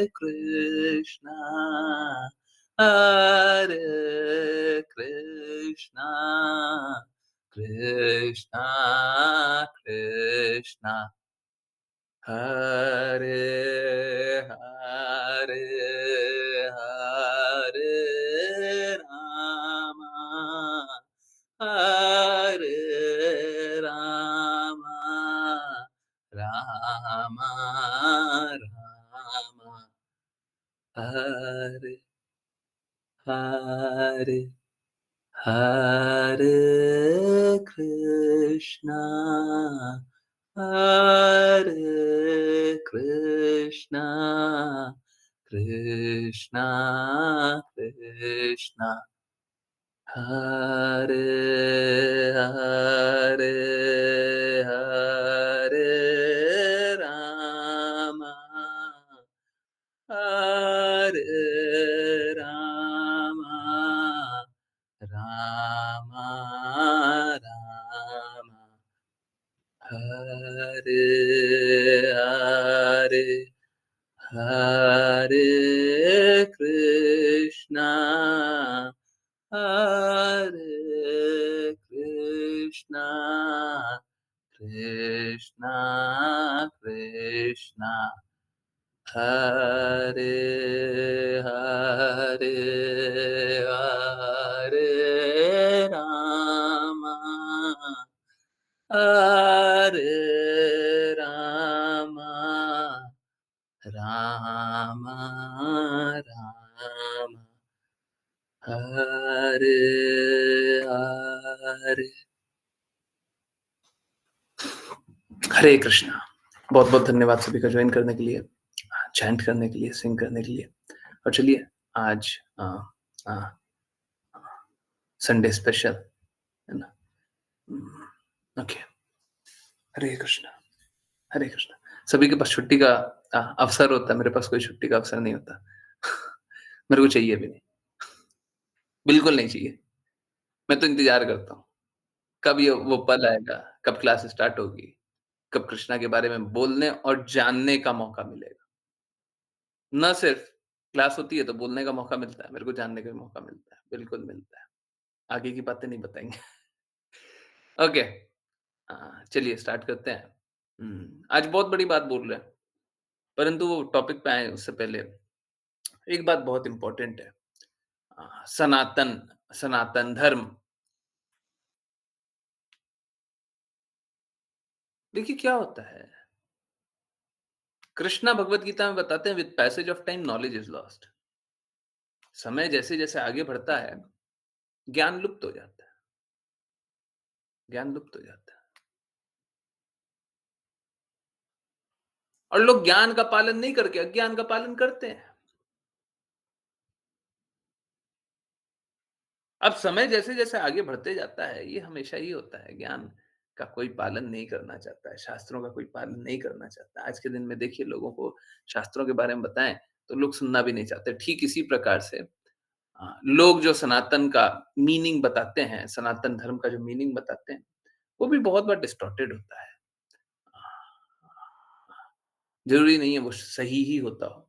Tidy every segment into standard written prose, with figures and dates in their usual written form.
कृष्णा हरे कृष्णा कृष्णा कृष्णा हरे हरे हरे रामा हरे रामा रामा रामा हरे हरे हरे कृष्णा हरे कृष्णा कृष्णा कृष्णा हरे हरे हरे रामा हरे रामा रामा रामा हरे हरे हरे कृष्णा हरे कृष्णा कृष्णा कृष्णा हरे हरे हरे रामा हरे रामा रामा रामा हरे हरे हरे कृष्णा। बहुत बहुत धन्यवाद सभी का ज्वाइन करने के लिए, चैंट करने के लिए, सिंग करने के लिए। और चलिए आज संडे स्पेशल है ना। ओके, हरे कृष्णा हरे कृष्णा। सभी के पास छुट्टी का अवसर होता है, मेरे पास कोई छुट्टी का अवसर नहीं होता। मेरे को चाहिए भी नहीं, बिल्कुल नहीं चाहिए। मैं तो इंतजार करता हूँ कब ये वो पल आएगा, कब क्लास स्टार्ट होगी, कब कृष्णा के बारे में बोलने और जानने का मौका मिलेगा। ना सिर्फ क्लास होती है तो बोलने का मौका मिलता है, मेरे को जानने का भी मौका मिलता है, बिल्कुल मिलता है। आगे की बातें नहीं बताएँगे। ओके, चलिए स्टार्ट करते हैं। आज बहुत बड़ी बात बोल रहे हैं, परंतु वो टॉपिक पे आएँ उससे पहले एक बात बहुत इम्पोर्टेंट है। सनातन सनातन धर्म। देखिए क्या होता है, कृष्णा भगवत गीता में बताते हैं with passage of time knowledge is lost. समय जैसे-जैसे आगे बढ़ता है, ज्ञान लुप्त हो जाता है, ज्ञान लुप्त हो जाता है। और लोग ज्ञान का पालन नहीं करके अज्ञान का पालन करते हैं। अब समय जैसे-जैसे आगे बढ़ते जाता है, ये हमेशा ही होता है, ज्ञान का कोई पालन नहीं करना चाहता है, शास्त्रों का कोई पालन नहीं करना चाहता। आज के दिन में देखिए लोगों को शास्त्रों के बारे में बताएँ, तो लोग सुनना भी नहीं चाहते। ठीक इसी प्रकार से लोग जो सनातन का मीनिंग बताते हैं, सनातन धर्म का जो मीनिंग बताते हैं, वो भी बहुत बार डिस्टॉर्टेड होता है। ज़रूरी नहीं है वो सही ही होता हो,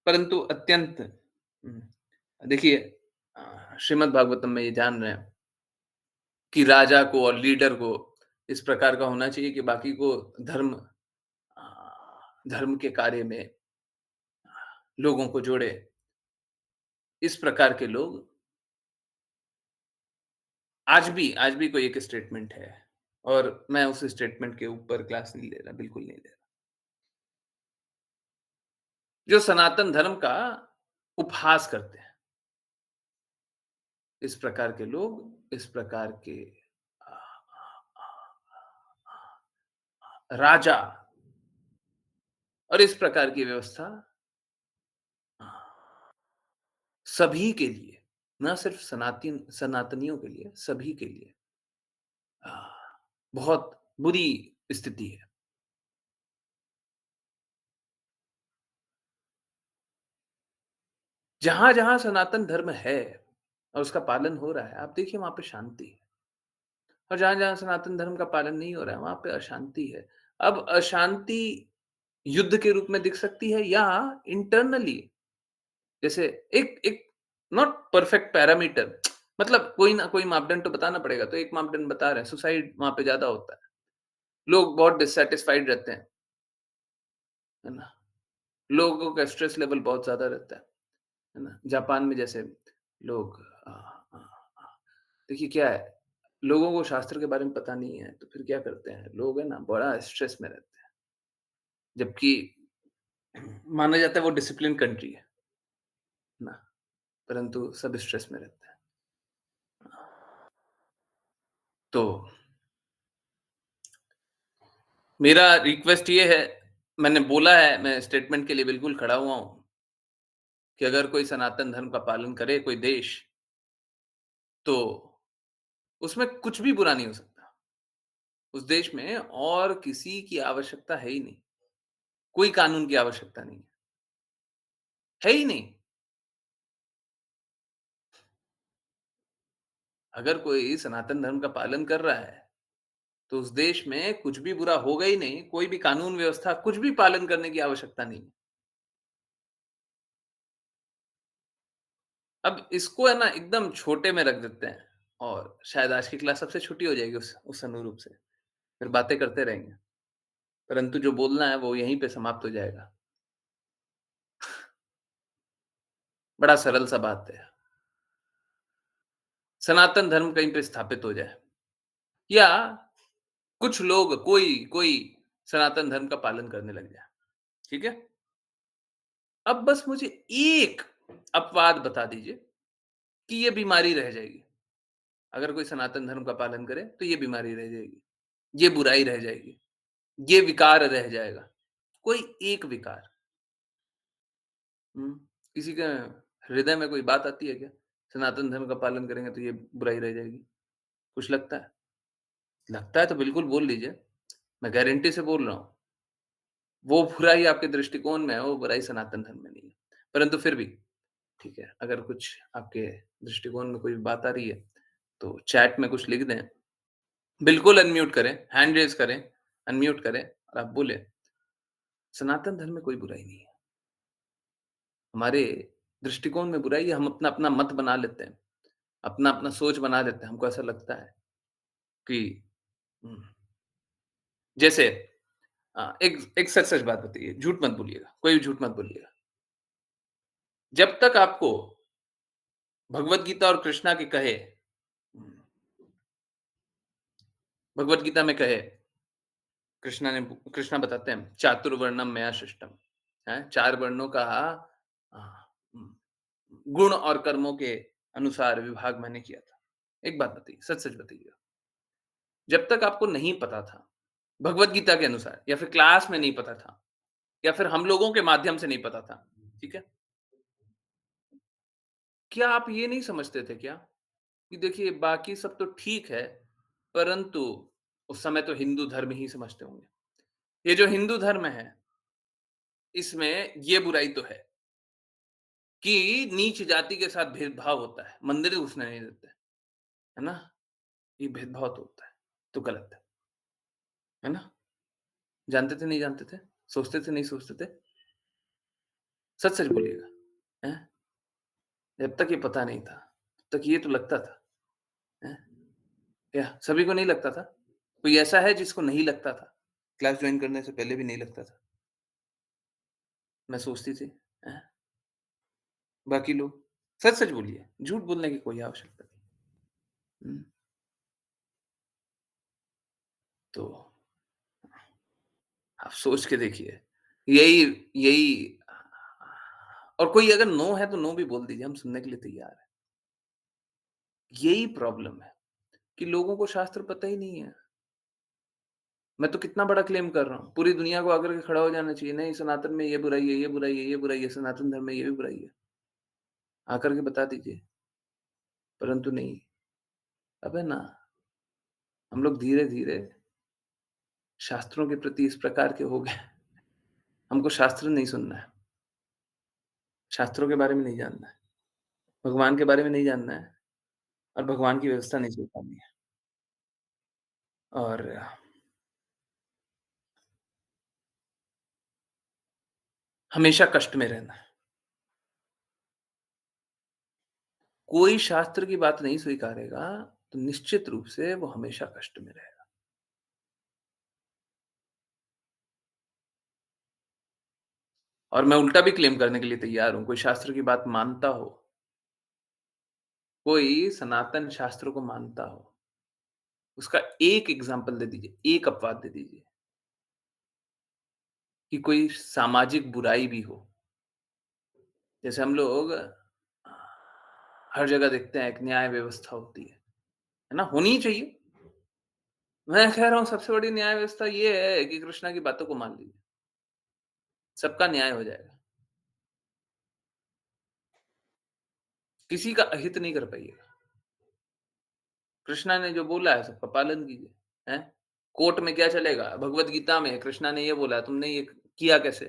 परंतु अत्यंत देखिए श्रीमद् भागवतम में ये जान रहे हैं कि राजा को और लीडर को इस प्रकार का होना चाहिए कि बाकी को धर्म धर्म के कार्य में लोगों को जोड़े। इस प्रकार के लोग आज भी कोई एक स्टेटमेंट है और मैं उस स्टेटमेंट के ऊपर क्लास नहीं ले रहा, बिल्कुल नहीं ले रहा। जो सनातन धर्म का उपहास करते हैं, इस प्रकार के लोग, इस प्रकार के अ राजा और इस प्रकार की व्यवस्था सभी के लिए, ना सिर्फ सनातनियों के लिए, सभी के लिए अ, बहुत बुरी स्थिति है। जहाँ-जहाँ सनातन धर्म है और उसका पालन हो रहा है, आप देखिए वहाँ पे शांति है और जहाँ-जहाँ सनातन धर्म का पालन नहीं हो रहा है, वहाँ पे अशांति है। अब अशांति युद्ध के रूप में दिख सकती है या इंटरनली जैसे एक एक नॉट परफेक्ट पैरामीटर मतलब कोई ना कोई मापदंड तो बताना पड़ेगा, तो एक मापदंड बता रहे हैं, सुसाइड वहाँ पे ज़्यादा होता है। लोग बहुत डिससैटिस्फाइड रहते हैं, है ना? लोगों का स्ट्रेस लेवल बहुत ज़्यादा रहता है ना? जापान में जैसे लोग अ अ देखिए क्या है, लोगों को शास्त्र के बारे में पता नहीं है, तो फिर क्या करते हैं, लोग है ना बड़ा स्ट्रेस में रहते हैं। जबकि माना जाता है वो डिसिप्लिन कंट्री है ना? परंतु सब स्ट्रेस में रहते हैं। तो मेरा रिक्वेस्ट ये है, मैंने बोला है, मैं स्टेटमेंट के लिए बिल्कुल खड़ा हुआ हूँ कि अगर कोई सनातन धर्म का पालन करे कोई देश, तो उसमें कुछ भी बुरा नहीं हो सकता। उस देश में और किसी की आवश्यकता है ही नहीं। कोई कानून की आवश्यकता नहीं है। है ही नहीं। अगर कोई सनातन धर्म का पालन कर रहा है, तो उस देश में कुछ भी बुरा होगा ही नहीं, कोई भी कानून व्यवस्था कुछ भी पालन करने की आवश्यकता नहीं है। अब इसको है ना एकदम छोटे में रख देते हैं और शायद आज की क्लास सबसे छोटी हो जाएगी उस अनुरूप से। फिर बातें करते रहेंगे, परंतु जो बोलना है वो यहीं पे समाप्त हो जाएगा। बड़ा सरल सा बात है। सनातन धर्म कहीं पे स्थापित हो जाए या कुछ लोग कोई कोई सनातन धर्म का पालन करने लग जाए, ठीक है? अब बस मुझे एक अपवाद बता दीजिए कि ये बीमारी रह जाएगी। अगर कोई सनातन धर्म का पालन करे तो ये बीमारी रह जाएगी, ये बुराई रह जाएगी, ये विकार रह जाएगा। कोई एक विकार। हुँ, किसी के हृदय में कोई बात आती है क्या? सनातन धर्म का पालन करेंगे तो ये बुराई रह जाएगी। कुछ लगता है? लगता है तो बिल्कुल बोल लीजिए। मैं गारंटी से बोल रहा हूँ। वो बुराई आपके दृष्टिकोण में है, वो बुराई सनातन धर्म में नहीं है। परंतु फिर भी ठीक है, अगर कुछ आपके दृष्टिकोण में कोई बात आ रही है, तो चैट में कुछ लिख दें। बिल्कुल अनम्यूट करें, हैंड रेज़ करें, अनम्यूट करें और आप बोलें, सनातन धर्म में कोई बुराई नहीं है। हमारे दृष्टिकोण में बुराई है, हम अपना-अपना मत बना लेते हैं, अपना-अपना सोच बना लेते हैं। हमको ऐसा लगता है कि हुँ, जैसे एक एक सच-सच बात बताइए, झूठ मत बोलिएगा, कोई भी झूठ मत बोलिएगा। जब तक आपको भगवद गीता और कृष्णा के कहे भगवद गीता में कहे कृष्णा बताते हैं चातुर्वर्णम मया सृष्टम, हैं? 4 वर्णों का अ, उम, गुण और कर्मों के अनुसार विभाग मैंने किया था। एक बात बताइए, सच-सच बताइएगा, जब तक आपको नहीं पता था, भगवद गीता के अनुसार या फिर क्लास में नहीं पता था या फिर हम लोगों के माध्यम से नहीं पता था, ठीक है? क्या आप ये नहीं समझते थे क्या कि देखिए बाकी सब तो ठीक है, परंतु उस समय तो हिंदू धर्म ही समझते होंगे। ये जो हिंदू धर्म है, इसमें ये बुराई तो है कि नीच जाति के साथ भेदभाव होता है, मंदिर घुसने नहीं देते, है ना? ये भेदभाव तो होता है, तो गलत है ना? जानते थे, नहीं जानते थे? सोचते थे, नहीं सोचते थे? सच-सच बोलिएगा, हैं? जब तक ये पता नहीं था, तब तक ये तो लगता था, हैं? क्या सभी को नहीं लगता था? कोई ऐसा है जिसको नहीं लगता था? क्लास जॉइन करने से पहले भी नहीं लगता था? मैं सोचती थी, हैं? बाकी लोग सच-सच बोलिए, झूठ बोलने की कोई आवश्यकता नहीं। हुँ, तो आप सोच के देखिए, यही यही और कोई अगर नो है तो नो भी बोल दीजिए, हम सुनने के लिए तैयार हैं। यही प्रॉब्लम है कि लोगों को शास्त्र पता ही नहीं है। मैं तो कितना बड़ा क्लेम कर रहा हूँ, पूरी दुनिया को आकर के खड़ा हो जाना चाहिए, नहीं सनातन में ये बुराई है, ये बुराई है, ये बुराई है, सनातन धर्म में ये भी बुराई है। आकर के बता दीजिए, परंतु नहीं। अब है ना, हम लोग धीरे-धीरे शास्त्रों के प्रति इस प्रकार के हो गए, हमको शास्त्र नहीं सुनना है, शास्त्रों के बारे में नहीं जानना है, भगवान के बारे में नहीं जानना है और भगवान की व्यवस्था नहीं स्वीकारनी है। और हमेशा कष्ट में रहना। कोई शास्त्र की बात नहीं स्वीकारेगा, तो निश्चित रूप से वो हमेशा कष्ट में रहेगा। और मैं उल्टा भी क्लेम करने के लिए तैयार हूँ, कोई शास्त्र की बात मानता हो, कोई सनातन शास्त्र को मानता हो, उसका एक एग्ज़ाम्पल दे दीजिए, एक अपवाद दे दीजिए कि कोई सामाजिक बुराई भी हो। जैसे हम लोग हर जगह देखते हैं एक न्याय व्यवस्था होती है ना? होनी ही चाहिए। मैं कह रहा हूँ सबसे बड़ी न्याय व्यवस्था ये है कि कृष्णा की बातों को मान लीजिए, सबका न्याय हो जाएगा। किसी का अहित नहीं कर पाइएगा। कृष्णा ने जो बोला है सबका पालन कीजिए, हैं? कोर्ट में क्या चलेगा? भगवत गीता में कृष्णा ने ये बोला, तुमने ये किया कैसे?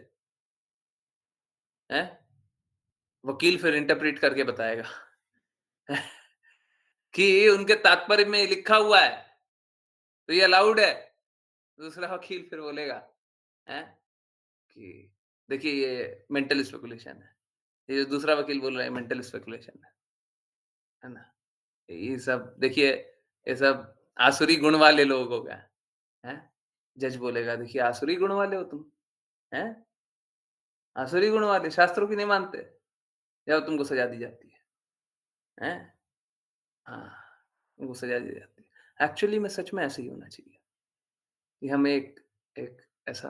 हैं? वकील फिर इंटरप्रेट करके बताएगा कि उनके तात्पर्य में लिखा हुआ है, तो ये अलाउड है। दूसरा वकील फिर बोलेगा, हैं? कि देखिए ये मेंटल स्पेकुलेशन है। ये जो दूसरा वकील बोल रहा है मेंटल स्पेकुलेशन है ना? ये सब देखिए, ये सब आसुरी गुण वाले लोग हो गए, हैं? जज बोलेगा देखिए आसुरी गुण वाले हो तुम, हैं? आसुरी गुण वाले शास्त्रों की नहीं मानते, जाओ तुमको सजा दी जाती है, हैं? हाँ, तुमको सजा दी जाती है। एक्चुअली में सच में ऐसे ही होना चाहिए, कि हमें एक एक ऐसा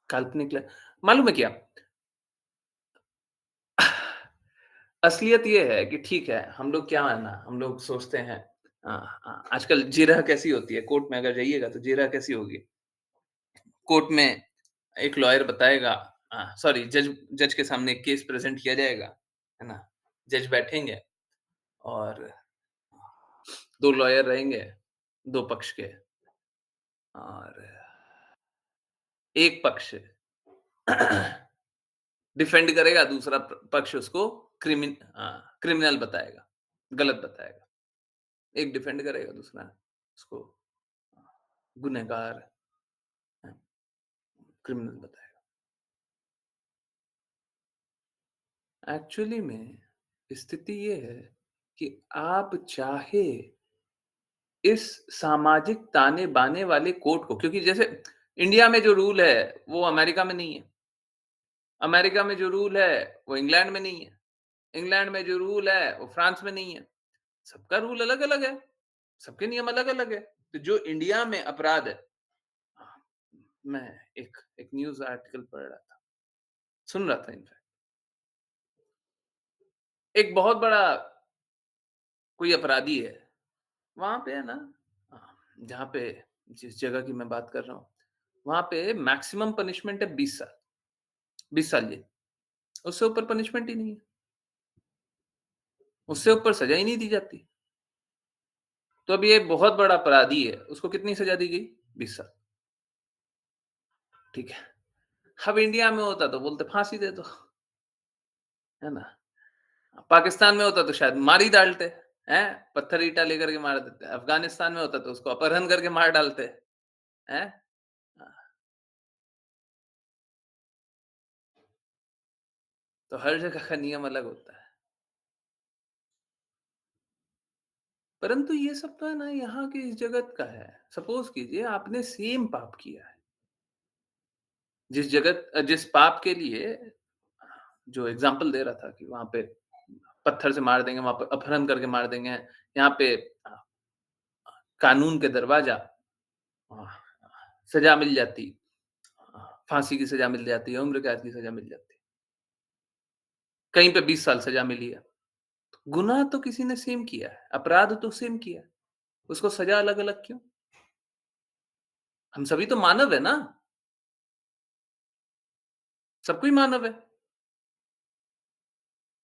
काल्पनिक ल मालूम है क्या? असलियत ये है कि ठीक है, हम लोग क्या है ना, हम लोग सोचते हैं आजकल जिरह कैसी होती है, कोर्ट में अगर जाइएगा तो जिरह कैसी होगी? कोर्ट में एक लॉयर बताएगा सॉरी जज जज के सामने एक केस प्रेज़ेंट किया जाएगा, है ना? जज बैठेंगे और 2 लॉयर रहेंगे, 2 पक्ष के और एक पक्ष डिफेंड करेगा, दूसरा पक्ष उसको क्रिमिनल बताएगा, गलत बताएगा। एक डिफेंड करेगा, दूसरा उसको गुनहगार अ, क्रिमिनल बताएगा। एक्चुअली में स्थिति ये है कि आप चाहे इस सामाजिक ताने-बाने वाले कोड को क्योंकि जैसे इंडिया में जो रूल है, वो अमेरिका में नहीं है। अमेरिका में जो रूल है, वो इंग्लैंड में नहीं है। इंग्लैंड में जो रूल है, वो फ्रांस में नहीं है। सबका रूल अलग-अलग है। सबके नियम अलग-अलग है। तो जो इंडिया में अपराध है मैं एक एक न्यूज़ आर्टिकल पढ़ रहा था, सुन रहा था इनफैक्ट। एक बहुत बड़ा कोई अपराधी है, वहाँ पे है ना अ, जहाँ पे जिस जगह की मैं बात कर रहा हूँ, वहाँ पे मैक्सिमम पनिशमेंट है 20 साल, 20 साल जेल। उससे ऊपर पनिशमेंट ही नहीं है। उससे ऊपर सज़ा ही नहीं दी जाती। तो अब ये बहुत बड़ा अपराधी है, उसको कितनी सज़ा दी गई? 20 साल, ठीक है। अब इंडिया में होता तो बोलते फांसी दे दो, है ना? पाकिस्तान में होता तो शायद मार ही डालते, हैं? पत्थर-ईंटा लेकर के मार देते। अफ़गानिस्तान में होता तो उसको अपहरण करके मार डालते, हैं? तो हर जगह का नियम अलग होता है। परंतु ये सब तो है ना यहाँ के इस जगत का है। सपोज़ कीजिए आपने सेम पाप किया है। जिस पाप के लिए जो एग्ज़ाम्पल दे रहा था कि वहाँ पे पत्थर से मार देंगे, वहाँ पे अपहरण करके मार देंगे। यहाँ पे कानून के दरवाज़ा अ, सज़ा मिल जाती। फांसी की सज़ा मिल जाती है, उम्र कैद की सज़ा मिल जाती है। कहीं पे 20 साल सज़ा मिली है। गुनाह तो किसी ने सेम किया है, अपराध तो सेम किया है। उसको सज़ा अलग-अलग क्यों? हम सभी तो मानव है ना, सब कोई मानव है।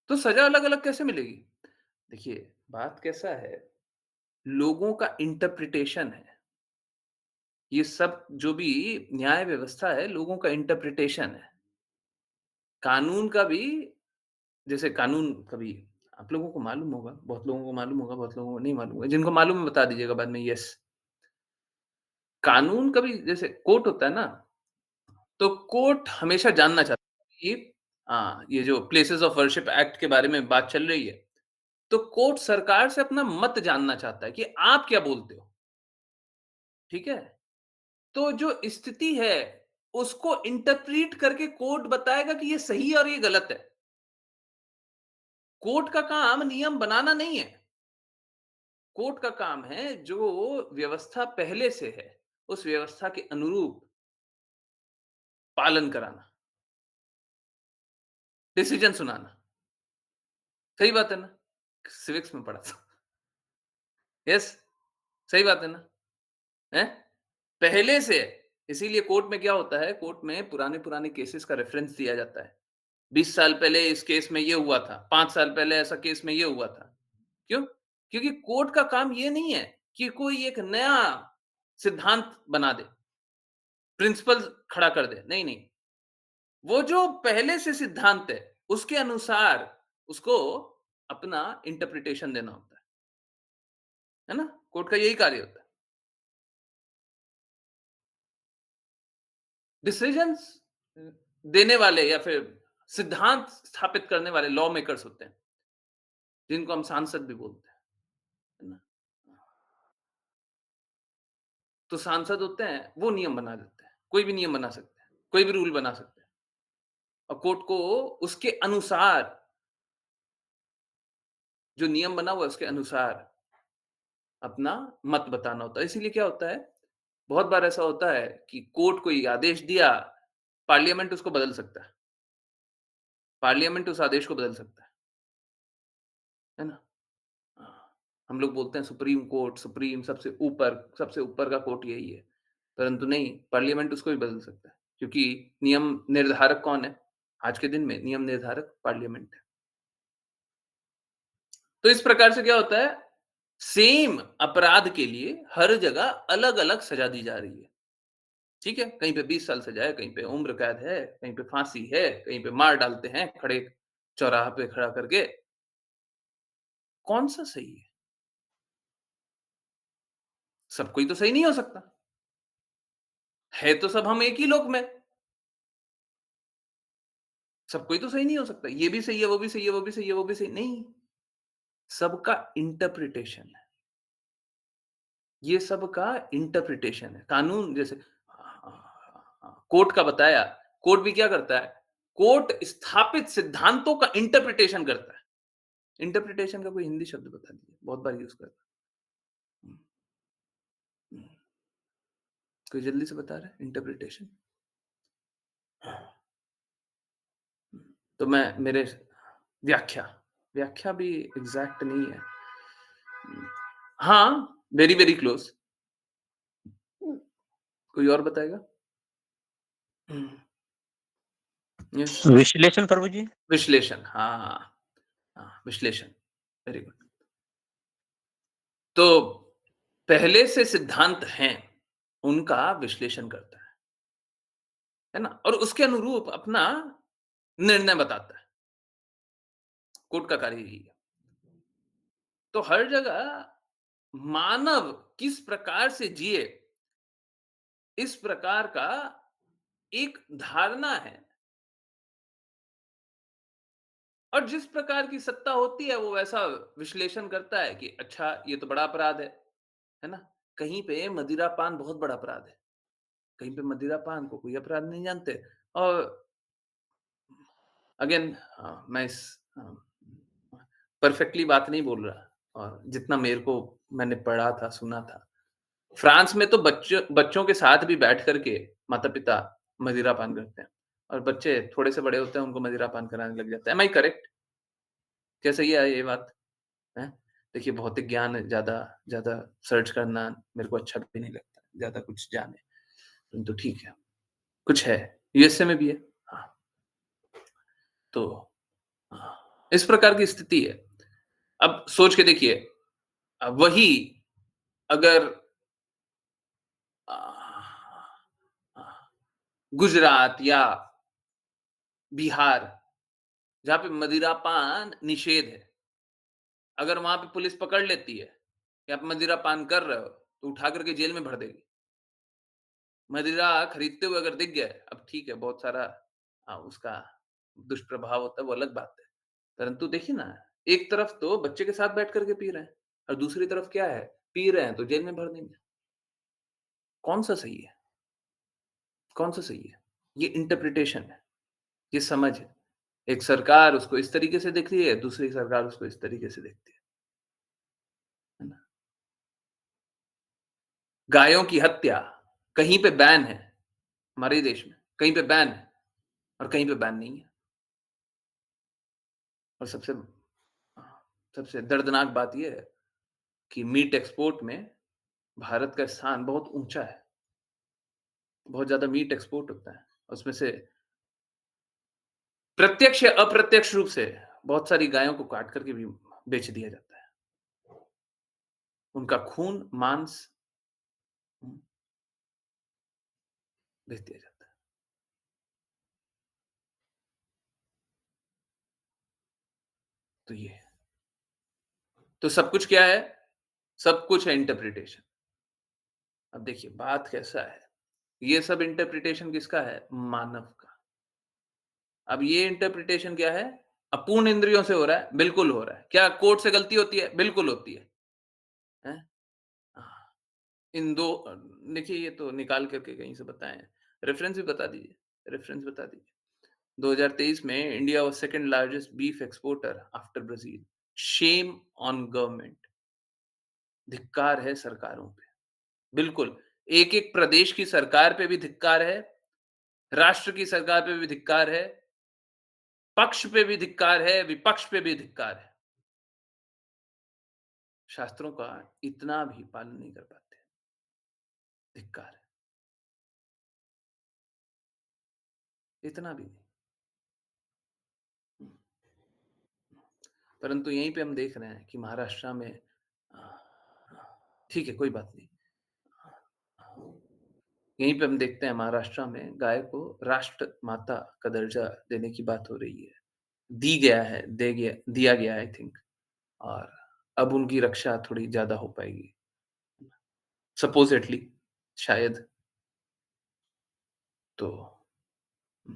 तो सज़ा अलग-अलग कैसे मिलेगी? देखिए, बात कैसा है, लोगों का इंटरप्रिटेशन है। ये सब जो भी न्याय व्यवस्था है, लोगों का इंटरप्रिटेशन है। कानून का भी जैसे कानून कभी आप लोगों को मालूम होगा, बहुत लोगों को मालूम होगा, बहुत लोगों को नहीं मालूम होगा। जिनको मालूम है बता दीजिएगा बाद में येस। कानून कभी जैसे कोर्ट होता है ना, तो कोर्ट हमेशा जानना चाहता है। कि ये जो प्लेसेस ऑफ वर्शिप एक्ट के बारे में बात चल रही है, तो कोर्ट सरकार से अपना मत जानना चाहता है कि आप क्या बोलते हो, ठीक है? तो जो स्थिति है, उसको इंटरप्रीट करके कोर्ट बताएगा कि ये सही है और ये गलत है। कोर्ट का काम नियम बनाना नहीं है। कोर्ट का काम है जो व्यवस्था पहले से है, उस व्यवस्था के अनुरूप पालन कराना, डिसीजन सुनाना। सही बात है ना? सिविक्स में पढ़ा था। यस, सही बात है ना? हैं? पहले से है। इसीलिए कोर्ट में क्या होता है, कोर्ट में पुराने-पुराने केसेस का रेफरेंस दिया जाता है। 20 साल पहले इस केस में ये हुआ था, 5 साल पहले ऐसा केस में ये हुआ था। क्यों? क्योंकि कोर्ट का काम ये नहीं है कि कोई एक नया सिद्धांत बना दे, प्रिंसिपल खड़ा कर दे। नहीं, नहीं। वो जो पहले से सिद्धांत है, उसके अनुसार उसको अपना इंटरप्रिटेशन देना होता है ना? कोर्ट का यही कार्य होता है। डिसीजंस देने वाले या फिर सिद्धांत स्थापित करने वाले लॉ मेकर्स होते हैं, जिनको हम सांसद भी बोलते हैं, है ना? तो सांसद होते हैं, वो नियम बना देते हैं। कोई भी नियम बना सकते हैं, कोई भी रूल बना सकते हैं और कोर्ट को उसके अनुसार जो नियम बना हुआ है, उसके अनुसार अपना मत बताना होता है। इसीलिए क्या होता है, बहुत बार ऐसा होता है कि कोर्ट कोई आदेश दिया, पार्लियामेंट उसको बदल सकता है। पार्लियामेंट उस आदेश को बदल सकता है ना? हाँ, हम लोग बोलते हैं सुप्रीम कोर्ट, सुप्रीम सबसे ऊपर का कोर्ट यही है। परंतु नहीं, पार्लियामेंट उसको भी बदल सकता है, क्योंकि नियम निर्धारक कौन है? आज के दिन में नियम निर्धारक पार्लियामेंट है। तो इस प्रकार से क्या होता है, सेम अपराध के लिए हर जगह अलग-अलग सज़ा दी जा रही है। ठीक है? कहीं पे 20 साल सज़ा है, कहीं पे उम्र कैद है, कहीं पे फांसी है, कहीं पे मार डालते हैं खड़े चौराहा पे खड़ा करके। कौन-सा सही है? सब कोई तो सही नहीं हो सकता। है तो सब हम एक ही लोक में। सब कोई तो सही नहीं हो सकता। ये भी सही है, वो भी सही है, वो भी सही है, वो भी सही नहीं, सबका इंटरप्रिटेशन है। ये सबका इंटरप्रिटेशन है। कानून जैसे कोर्ट का बताया, कोर्ट भी क्या करता है? कोर्ट स्थापित सिद्धांतों का इंटरप्रिटेशन करता है। इंटरप्रिटेशन का कोई हिंदी शब्द बता दीजिए, बहुत बार यूज़ करता है। हुँ, हुँ। कोई जल्दी से बता रहा है इंटरप्रिटेशन? तो मैं मेरे व्याख्या, व्याख्या भी एग्ज़ैक्ट नहीं है। हाँ, वेरी, वेरी क्लोज़। कोई और बताएगा? हुँ, यस। विश्लेषण प्रभु जी। विश्लेषण, हाँ, हाँ, विश्लेषण, वेरी गुड। तो पहले से सिद्धांत हैं, उनका विश्लेषण करता है ना? और उसके अनुरूप अपना निर्णय बताता है। कोर्ट का कार्य यही है। तो हर जगह मानव किस प्रकार से जिए, इस प्रकार का एक धारणा है और जिस प्रकार की सत्ता होती है, वो वैसा विश्लेषण करता है कि अच्छा, ये तो बड़ा अपराध है ना? कहीं पे मदिरापान बहुत बड़ा अपराध है, कहीं पे मदिरापान को कोई अपराध नहीं जानते और अगेन मैं इस परफेक्टली बात नहीं बोल रहा और जितना मेरे को मैंने पढ़ा था, सुना था। फ्रांस में तो बच्चों के साथ भी बैठ कर के माता-पिता मदिरापान करते हैं और बच्चे थोड़े से बड़े होते हैं, उनको मदिरापान कराने लग जाते हैं। Am I correct? क्या सही है ये बात? हैं? देखिए भौतिक ज्ञान ज़्यादा ज़्यादा सर्च करना मेरे को अच्छा भी नहीं लगता, ज़्यादा कुछ जाने, परंतु ठीक है, कुछ है, यूएसए में भी है। हाँ, तो इस प्रकार की स्थिति है। अब सोच के देखिए वही अगर अ, अ, गुजरात या बिहार जहाँ पे मदिरापान निषेध है, अगर वहाँ पे पुलिस पकड़ लेती है कि आप मदिरापान कर रहे हो, तो उठा कर के जेल में भर देगी। मदिरा खरीदते हुए अगर दिख गया, अब ठीक है बहुत सारा उसका दुष्प्रभाव होता है वो अलग बात है। परंतु देखिए ना, एक तरफ तो बच्चे के साथ बैठ कर के पी रहे हैं और दूसरी तरफ क्या है, पी रहे हैं तो जेल में भर देंगे। कौन-सा सही है? कौन-सा सही है? ये इंटरप्रिटेशन है, ये समझ है। एक सरकार उसको इस तरीके से देख रही है, दूसरी सरकार उसको इस तरीके से देखती है ना? गायों की हत्या कहीं पे बैन है, हमारे देश में, कहीं पे बैन है और कहीं पे बैन नहीं है। और सबसे दर्दनाक बात ये है कि मीट एक्सपोर्ट में भारत का स्थान बहुत ऊँचा है। बहुत ज़्यादा मीट एक्सपोर्ट होता है। उसमें से प्रत्यक्ष या अप्रत्यक्ष रूप से बहुत सारी गायों को काट कर के भी बेच दिया जाता है। उनका खून, मांस हुँ, बेच दिया जाता है। तो ये है। तो सब कुछ क्या है? सब कुछ है इंटरप्रिटेशन। अब देखिए बात कैसा है, ये सब इंटरप्रिटेशन किसका है? मानव का। अब ये इंटरप्रिटेशन क्या है? अपूर्ण इंद्रियों से हो रहा है? बिल्कुल हो रहा है। क्या कोर्ट से गलती होती है? बिल्कुल होती है। हैं? हाँ, इन 2 देखिए ये तो निकाल कर के कहीं से बताए हैं। रेफरेंस भी बता दीजिए, रेफरेंस बता दीजिए। 2023 में India was second largest beef exporter after Brazil. Shame on government. धिक्कार है सरकारों पे। बिल्कुल, एक-एक प्रदेश की सरकार पे भी धिक्कार है, राष्ट्र की सरकार पे भी धिक्कार है, पक्ष पे भी धिक्कार है, विपक्ष पे भी धिक्कार है। शास्त्रों का इतना भी पालन नहीं कर पाते। धिक्कार है, इतना भी नहीं। हुँ, परंतु यहीं पे हम देख रहे हैं कि महाराष्ट्र में ठीक है, कोई बात नहीं। यहीं पे हम देखते हैं महाराष्ट्र में गाय को राष्ट्रमाता का दर्जा देने की बात हो रही है। दी गया है, दे गया दिया गया है आई थिंक और अब उनकी रक्षा थोड़ी ज़्यादा हो पाएगी। सपोज़िटली शायद तो हुँ,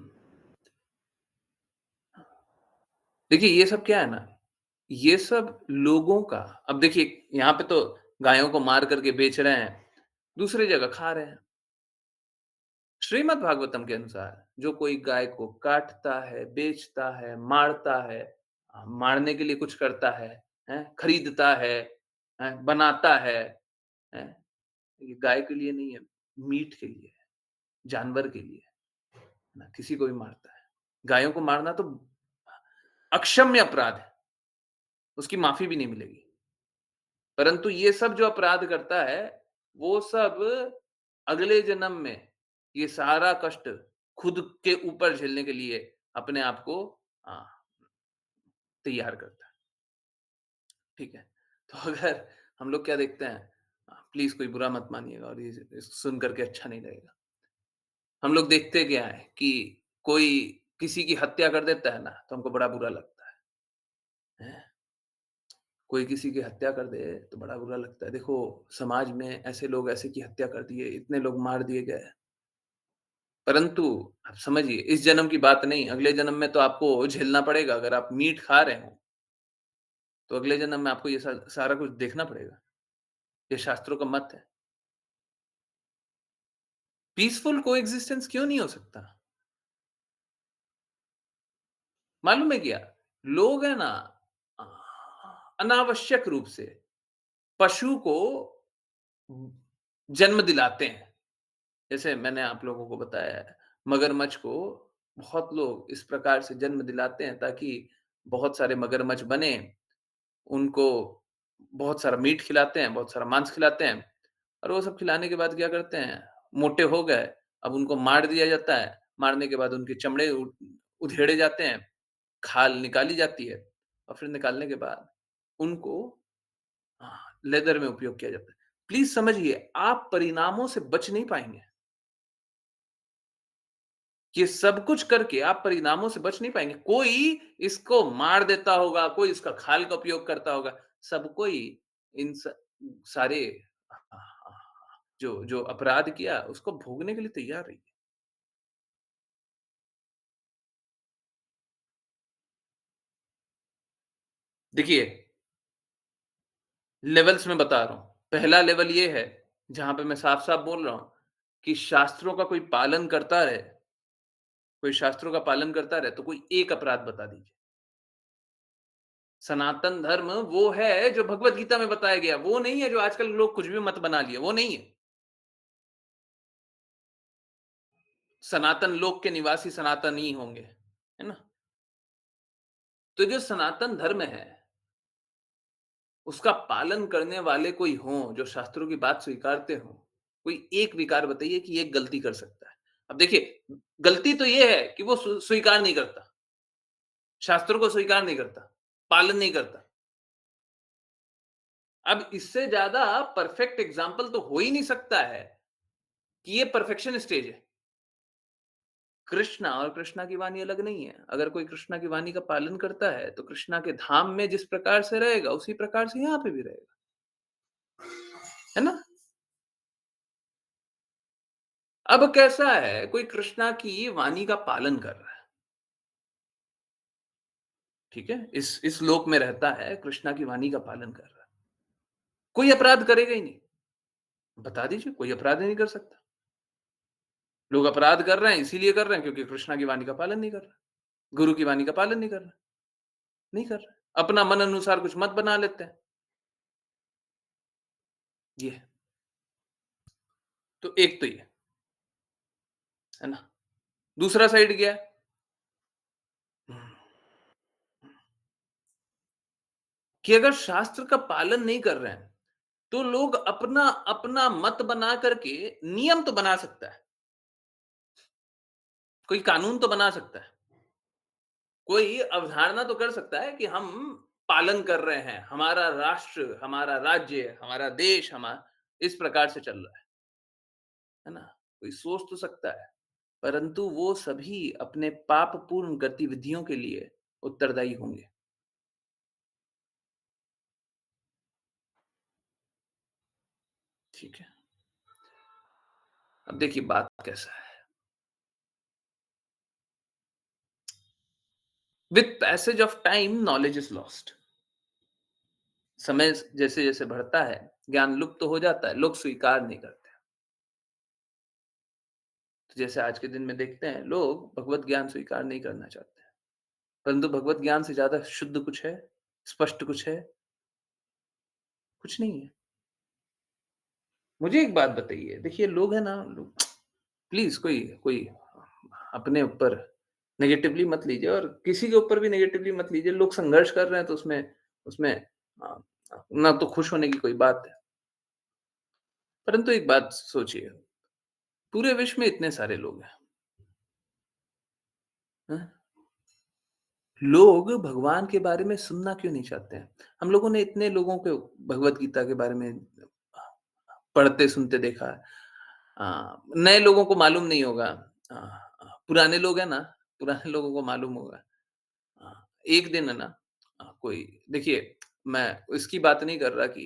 देखिए ये सब क्या है ना, ये सब लोगों का अब देखिए यहाँ पे तो गायों को मार करके बेच रहे हैं, दूसरी जगह खा रहे हैं। श्रीमद् भागवतम के अनुसार जो कोई गाय को काटता है, बेचता है, मारता है मारने के लिए कुछ करता है? खरीदता है? बनाता है? ये गाय के लिए नहीं है, मीट के लिए है, जानवर के लिए है ना, किसी को भी मारता है। गायों को मारना तो अक्षम्य अपराध है, उसकी माफ़ी भी नहीं मिलेगी। परंतु ये सब जो अपराध करता है, वो सब अगले जन्म में ये सारा कष्ट खुद के ऊपर झेलने के लिए अपने आप को अ, तैयार करता है, ठीक है? तो अगर हम लोग क्या देखते हैं प्लीज़ कोई बुरा मत मानिएगा और ये सुन कर के अच्छा नहीं लगेगा। हम लोग देखते क्या है कि कोई किसी की हत्या कर देता है ना, तो हमको बड़ा बुरा लगता है? कोई किसी की हत्या कर दे, तो बड़ा बुरा लगता है। देखो, समाज में ऐसे लोग ऐसे की हत्या कर दिए, इतने लोग मार दिए गए। परंतु आप समझिए, इस जन्म की बात नहीं, अगले जन्म में तो आपको झेलना पड़ेगा। अगर आप मीट खा रहे हो, तो अगले जन्म में आपको ये सारा कुछ देखना पड़ेगा। ये शास्त्रों का मत है। पीसफुल कोएक्सिस्टेंस क्यों नहीं हो सकता? मालूम है क्या? लोग है ना अ, अनावश्यक रूप से पशु को जन्म दिलाते हैं। जैसे मैंने आप लोगों को बताया है, मगरमच्छ को बहुत लोग इस प्रकार से जन्म दिलाते हैं ताकि बहुत सारे मगरमच्छ बने, उनको बहुत सारा मीट खिलाते हैं, बहुत सारा मांस खिलाते हैं और वो सब खिलाने के बाद क्या करते हैं, मोटे हो गए, अब उनको मार दिया जाता है, मारने के बाद उनके चमड़े उधेड़े जाते हैं, खाल निकाली जाती है और फिर निकालने के बाद उनको लेदर में उपयोग किया जाता है। प्लीज़ समझिए, आप परिणामों से बच नहीं पाएँगे। ये सब कुछ करके आप परिणामों से बच नहीं पाएँगे। कोई इसको मार देता होगा, कोई इसका खाल का उपयोग करता होगा, सब कोई इन सारे जो जो अपराध किया उसको भोगने के लिए तैयार रहिए। देखिए, लेवल्स मैं बता रहा हूँ। पहला लेवल ये है, जहाँ पे मैं साफ-साफ बोल रहा हूँ कि शास्त्रों का कोई शास्त्रों का पालन करता रहे, तो कोई एक अपराध बता दीजिए। सनातन धर्म वो है जो भगवत गीता में बताया गया, वो नहीं है जो आजकल लोग कुछ भी मत बना लिए, वो नहीं है। सनातन लोक के निवासी सनातन ही होंगे, है ना? तो जो सनातन धर्म है, उसका पालन करने वाले कोई हों, जो शास्त्रों की बात स्वीकारते हों, कोई एक विकार बताइए कि ये गलती कर सकता है। अब देखिए, गलती तो ये है कि वो स्वीकार नहीं करता, शास्त्रों को स्वीकार नहीं करता, पालन नहीं करता। अब इससे ज़्यादा परफेक्ट एग्ज़ाम्पल तो हो ही नहीं सकता है कि ये परफेक्शन स्टेज है। कृष्णा और कृष्णा की वाणी अलग नहीं है। अगर कोई कृष्णा की वाणी का पालन करता है, तो कृष्णा के धाम में जिस प्रकार से रहेगा, उसी प्रकार से यहाँ पे भी रहेगा। है ना? अब कैसा है, कोई कृष्णा की वाणी का पालन कर रहा है, ठीक है? इस लोक में रहता है, कृष्णा की वाणी का पालन कर रहा है। कोई अपराध करेगा ही नहीं। बता दीजिए, कोई अपराध ही नहीं कर सकता। लोग अपराध कर रहे हैं, इसीलिए कर रहे हैं क्योंकि कृष्णा की वाणी का पालन नहीं कर रहा। गुरु की वाणी का पालन नहीं कर रहा, नहीं कर रहा। अपना मन अनुसार कुछ मत बना लेते हैं। ये है। तो एक तो ये, है ना? दूसरा साइड क्या है? कि अगर शास्त्र का पालन नहीं कर रहे हैं, तो लोग अपना अपना मत बना करके नियम तो बना सकता है, कोई कानून तो बना सकता है, कोई अवधारणा तो कर सकता है कि हम पालन कर रहे हैं, हमारा राष्ट्र, हमारा राज्य, हमारा देश इस प्रकार से चल रहा है ना? कोई सोच तो सकता है, परंतु वो सभी अपने पापपूर्ण गतिविधियों के लिए उत्तरदायी होंगे, ठीक है? अब देखिए बात कैसा है, with passage of time knowledge is lost. समय जैसे-जैसे बढ़ता है, ज्ञान लुप्त तो हो जाता है, लोग स्वीकार नहीं करते। तो जैसे आज के दिन में देखते हैं, लोग भगवत ज्ञान स्वीकार नहीं करना चाहते हैं। परंतु भगवत ज्ञान से ज़्यादा शुद्ध कुछ है? स्पष्ट कुछ है? कुछ नहीं है। मुझे एक बात बताइए, देखिए लोग हैं ना, लोग प्लीज़ कोई कोई अपने ऊपर नेगेटिवली मत लीजिए और किसी के ऊपर भी नेगेटिवली मत लीजिए। लोग संघर्ष कर रहे हैं तो उसमें उसमें अ, ना तो खुश होने की कोई बात है। परंतु एक बात सोचिए, पूरे विश्व में इतने सारे लोग हैं, हैं? लोग भगवान के बारे में सुनना क्यों नहीं चाहते हैं? हम लोगों ने इतने लोगों को भगवत गीता के बारे में पढ़ते सुनते देखा है। नए लोगों को मालूम नहीं होगा। पुराने लोग हैं ना, पुराने लोगों को मालूम होगा। एक दिन है ना, कोई देखिए, मैं इसकी बात नहीं कर रहा कि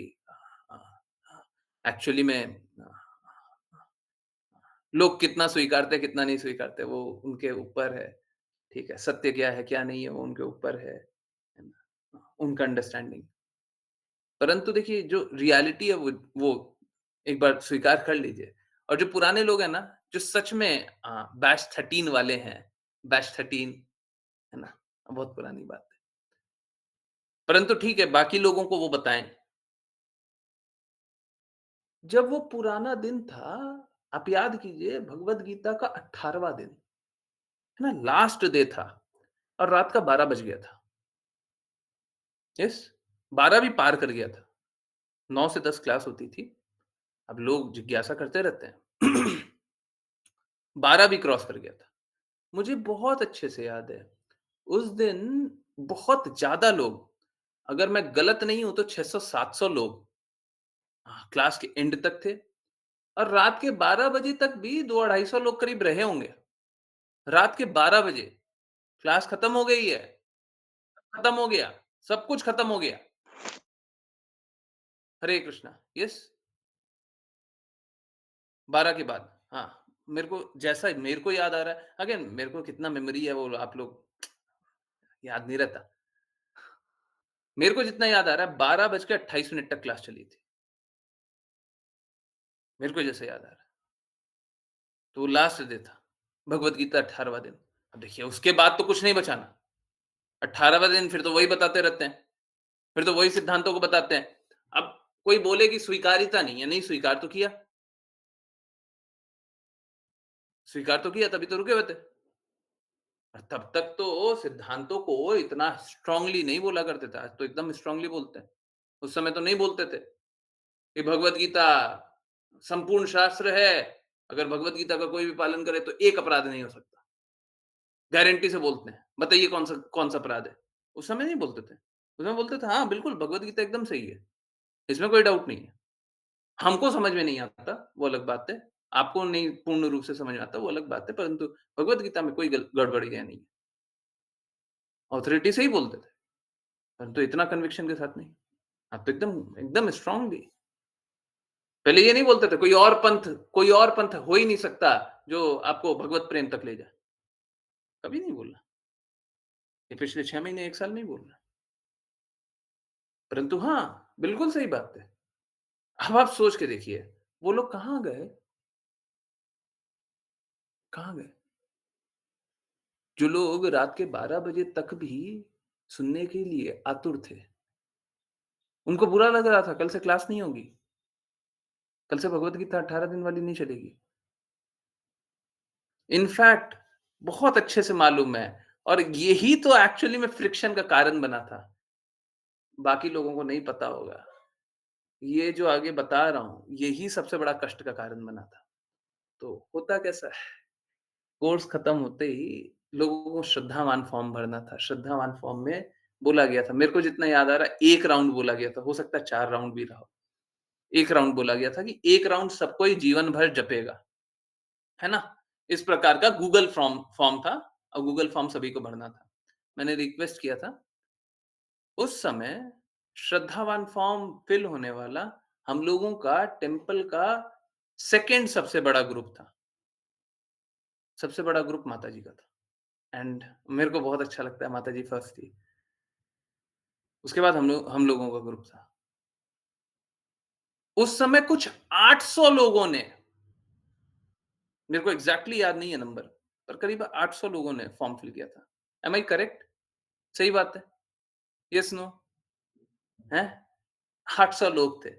अ, एक्चुअली में लोग कितना स्वीकारते हैं, कितना नहीं स्वीकारते, वो उनके ऊपर है, ठीक है? सत्य क्या है, क्या नहीं है, वो उनके ऊपर है ना? उनका अंडरस्टैंडिंग। परंतु देखिए जो रियलिटी है वो एक बार स्वीकार कर लीजिए और जो पुराने लोग हैं ना, जो सच में बैच 13 वाले हैं, बैच 13 है ना? बहुत पुरानी बात है। परंतु ठीक है, बाकी लोगों को वो बताएँ। जब वो पुराना दिन था, आप याद कीजिए भगवद गीता का 18वाँ दिन, है ना? लास्ट डे था और रात का 12 बज गया था। यस, 12 भी पार कर गया था। 9 से 10 क्लास होती थी। अब लोग जिज्ञासा करते रहते हैं। 12 भी क्रॉस कर गया था। मुझे बहुत अच्छे से याद है, उस दिन बहुत ज़्यादा लोग, अगर मैं गलत नहीं हूँ तो 600-700 लोग क्लास के एंड तक थे और रात के 12 बजे तक भी 200-250 लोग करीब रहे होंगे। रात के 12 बजे क्लास खत्म हो गई है, खत्म हो गया, सब कुछ खत्म हो गया। हरे कृष्णा, यस, 12 के बाद, हाँ, मेरे को याद आ रहा है, अगेन मेरे को कितना मेमोरी है वो आप लोग याद नहीं रहता। मेरे को जितना याद आ रहा है 12 बज के 28 मिनट तक क्लास चली थी। मेरे को जैसे याद आ रहा है। तो वो लास्ट डे था। भगवत गीता 18वाँ दिन। अब देखिए उसके बाद तो कुछ नहीं बचा ना। 18वाँ दिन फिर तो वही बताते रहते हैं। फिर तो वही सिद्धांतों को बताते हैं। अब कोई बोले कि स्वीकार्यता नहीं है, नहीं स्वीकार तो किया। स्वीकार तो किया तभी तो रुके हुए थे। और तब तक तो सिद्धांतों को इतना स्ट्रांगली नहीं बोला करते थे। आज तो एकदम स्ट्रांगली बोलते हैं। उस समय तो नहीं बोलते थे कि भगवत गीता संपूर्ण शास्त्र है। अगर भगवत गीता का कोई भी पालन करे तो एक अपराध नहीं हो सकता। गारंटी से बोलते हैं। बताइए कौन सा अपराध है? उस समय नहीं बोलते थे। उस समय बोलते थे हाँ, बिल्कुल भगवत गीता एकदम सही है। इसमें कोई डाउट नहीं है। हमको समझ में नहीं आता, वो अलग बात है। आपको नहीं पूर्ण रूप से समझ में आता, वो अलग बात है, परंतु भगवत गीता में कोई गड़बड़ियाँ नहीं है। अथॉरिटी से ही बोलते थे, परंतु इतना कन्विक्शन के साथ नहीं। अब तो एकदम एकदम स्ट्रांगली। पहले ये नहीं बोलते थे कोई और पंथ हो ही नहीं सकता जो आपको भगवत प्रेम तक ले जाए। कभी नहीं बोला। ये पिछले 6 महीने 1 साल नहीं बोल रहा। परंतु हाँ, बिल्कुल सही बात है। अब आप सोच के देखिए, वो लोग कहाँ गए? कहाँ गए? जो लोग रात के 12 बजे तक भी सुनने के लिए आतुर थे। उनको बुरा लग रहा था कल से क्लास नहीं होगी। कल से भगवत गीता 18 दिन वाली नहीं चलेगी। इनफैक्ट बहुत अच्छे से मालूम है और यही तो एक्चुअली में फ्रिक्शन का कारण बना था। बाकी लोगों को नहीं पता होगा। ये जो आगे बता रहा हूँ, यही सबसे बड़ा कष्ट का कारण बना था। तो होता कैसा है, कोर्स खत्म होते ही लोगों को श्रद्धावान फॉर्म भरना था। श्रद्धावान फॉर्म में बोला गया था, मेरे को जितना याद आ रहा है 1 राउंड बोला गया था, हो सकता है 4 राउंड भी रहा हो। 1 राउंड बोला गया था कि 1 राउंड सबको ही जीवन भर जपेगा, है ना? इस प्रकार का गूगल फॉर्म फॉर्म था और गूगल फॉर्म सभी को भरना था। मैंने रिक्वेस्ट किया था, उस समय श्रद्धावान फॉर्म फिल होने वाला हम लोगों का टेम्पल का सेकंड सबसे बड़ा ग्रुप था। सबसे बड़ा ग्रुप माताजी का था एंड मेरे को बहुत अच्छा लगता है माताजी फर्स्ट थी। उसके बाद हम लोगों का ग्रुप था। उस समय कुछ 800 लोगों ने, मेरे को एग्ज़ैक्टली याद नहीं है नंबर, पर करीब 800 लोगों ने फॉर्म फिल किया था। Am I correct? सही बात है। Yes, no? हैं? 800 लोग थे,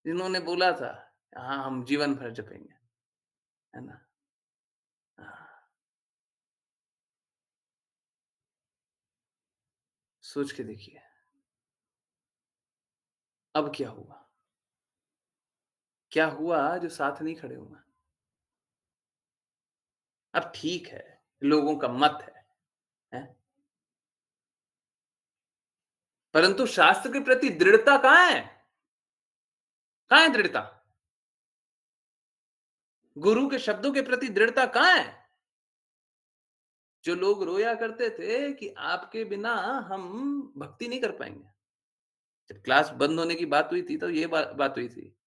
जिन्होंने बोला था, हाँ, हम जीवन भर जपेंगे, है ना? हाँ, सोच के देखिए, अब क्या हुआ? क्या हुआ जो साथ नहीं खड़े हुए? अब ठीक है, लोगों का मत है, हैं? परंतु शास्त्र के प्रति दृढ़ता कहाँ है? कहाँ है दृढ़ता? गुरु के शब्दों के प्रति दृढ़ता कहाँ है? जो लोग रोया करते थे कि आपके बिना हम भक्ति नहीं कर पाएँगे। जब क्लास बंद होने की बात हुई थी, तो ये बात हुई थी,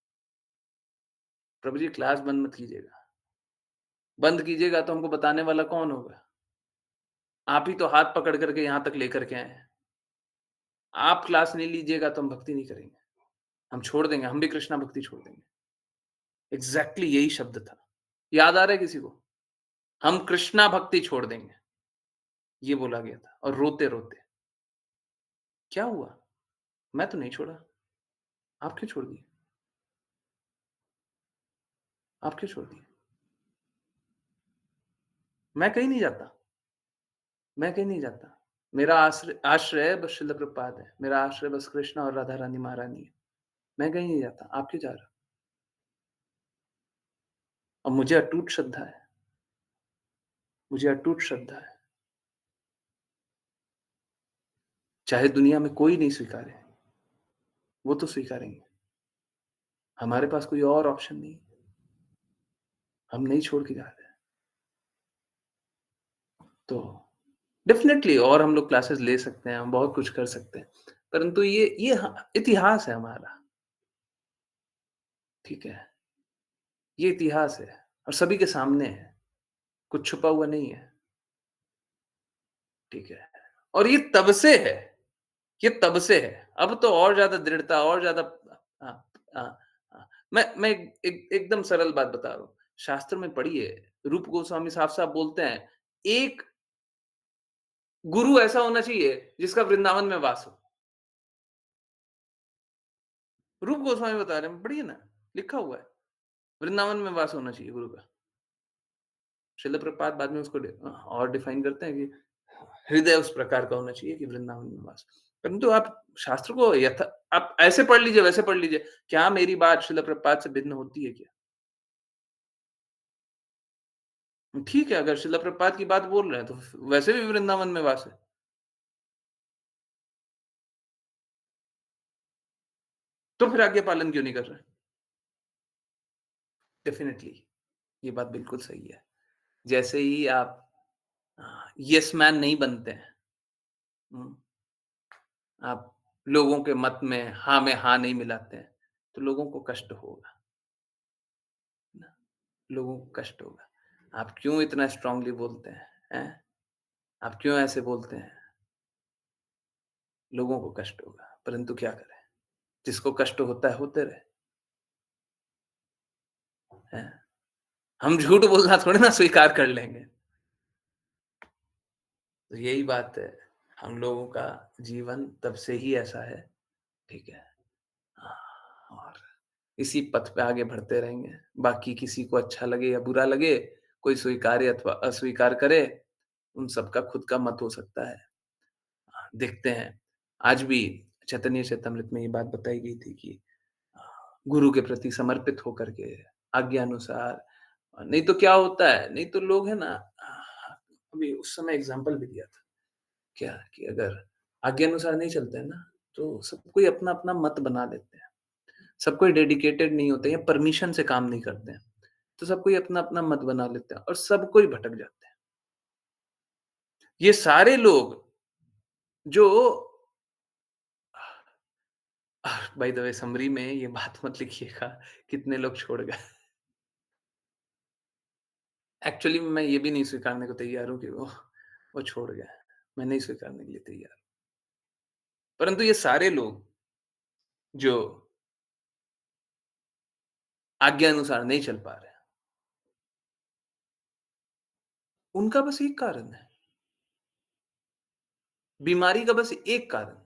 "प्रभु जी क्लास बंद मत कीजिएगा। बंद कीजिएगा तो हमको बताने वाला कौन होगा? आप ही तो हाथ पकड़ कर के यहाँ तक लेकर के आए हैं। आप क्लास नहीं लीजिएगा तो हम भक्ति नहीं करेंगे। हम छोड़ देंगे, हम भी कृष्णा भक्ति छोड़ देंगे।" एग्ज़ैक्टली यही शब्द था। याद आ रहा है किसी को? हम कृष्णा भक्ति छोड़ देंगे, ये बोला गया था और रोते-रोते। क्या हुआ? मैं तो नहीं छोड़ा। आप क्यों छोड़ दिए? आप क्यों छोड़ दिए? मैं कहीं नहीं जाता। मैं कहीं नहीं जाता। मेरा आश्रय बस शिल प्रपात है। मेरा आश्रय बस कृष्णा और राधा रानी महारानी है। मैं कहीं नहीं जाता। आप क्यों जा रहे हो? और मुझे अटूट श्रद्धा है। मुझे अटूट श्रद्धा है। चाहे दुनिया में कोई नहीं स्वीकारे, वो तो स्वीकारेंगे। हमारे पास कोई और ऑप्शन नहीं है। हम नहीं छोड़ के जा रहे हैं। तो डेफ़िनेटली और हम लोग क्लासेस ले सकते हैं, हम बहुत कुछ कर सकते हैं। परंतु ये इतिहास है हमारा, ठीक है? ये इतिहास है और सभी के सामने है। कुछ छुपा हुआ नहीं है, ठीक है? और ये तब से है, ये तब से है। अब तो और ज़्यादा दृढ़ता और ज़्यादा हाँ, हाँ, हाँ। मैं एकदम सरल बात बता रहा हूँ। शास्त्र में पढ़िए, रूप गोस्वामी साफ-साफ बोलते हैं, एक गुरु ऐसा होना चाहिए जिसका वृंदावन में वास हो। रूप गोस्वामी बता रहे हैं, पढ़िए ना, लिखा हुआ है। वृंदावन में वास होना चाहिए गुरु का। शिल प्रपात बाद में उसको और डिफाइन करते हैं कि हृदय उस प्रकार का होना चाहिए कि वृंदावन में वास। परंतु आप शास्त्र को आप ऐसे पढ़ लीजिए, वैसे पढ़ लीजिए, क्या मेरी बात शिल प्रपात से भिन्न होती है क्या? ठीक है, अगर शिल प्रपात की बात बोल रहे हैं, तो वैसे भी वृंदावन में वास है। तो फिर आज्ञा पालन क्यों नहीं कर रहे? डेफिनिटली, ये बात बिल्कुल सही है। जैसे ही आप येस मैन नहीं बनते हैं, हुँ, आप लोगों के मत में हाँ में हाँ नहीं मिलाते हैं, तो लोगों को कष्ट होगा, ना? लोगों को कष्ट होगा। आप क्यों इतना स्ट्रांगली बोलते हैं, हैं? आप क्यों ऐसे बोलते हैं? लोगों को कष्ट होगा, परंतु क्या करें? जिसको कष्ट होता है, होते रहे, हैं? हम झूठ बोलना थोड़ी ना स्वीकार कर लेंगे। तो यही बात है, हम लोगों का जीवन तब से ही ऐसा है, ठीक है? हाँ, और इसी पथ पे आगे बढ़ते रहेंगे। बाकी किसी को अच्छा लगे या बुरा लगे, कोई स्वीकार्य अथवा अस्वीकार करे, उन सबका खुद का मत हो सकता है। देखते हैं, आज भी चैतन्य चेतामृत में ये बात बताई गई थी कि अ, गुरु के प्रति समर्पित होकर के आज्ञा अनुसार नहीं तो क्या होता है, नहीं तो लोग है ना अभी उस समय एग्ज़ाम्पल भी दिया था, क्या कि अगर आज्ञा अनुसार नहीं चलते हैं ना, तो सब कोई अपना-अपना मत बना लेते हैं। सब कोई डेडिकेटेड नहीं होते या परमिशन से काम नहीं करते हैं। तो सब कोई अपना-अपना मत बना लेते हैं और सब कोई भटक जाते हैं। ये सारे लोग जो बाय द वे समरी में ये बात मत लिखिएगा कितने लोग छोड़ गए। एक्चुअली मैं ये भी नहीं स्वीकारने को तैयार हूँ कि वो छोड़ गए। मैं नहीं स्वीकारने के लिए तैयार। परंतु ये सारे लोग जो आज्ञा अनुसार नहीं चल पा रहे हैं, उनका बस एक कारण है। बीमारी का बस एक कारण,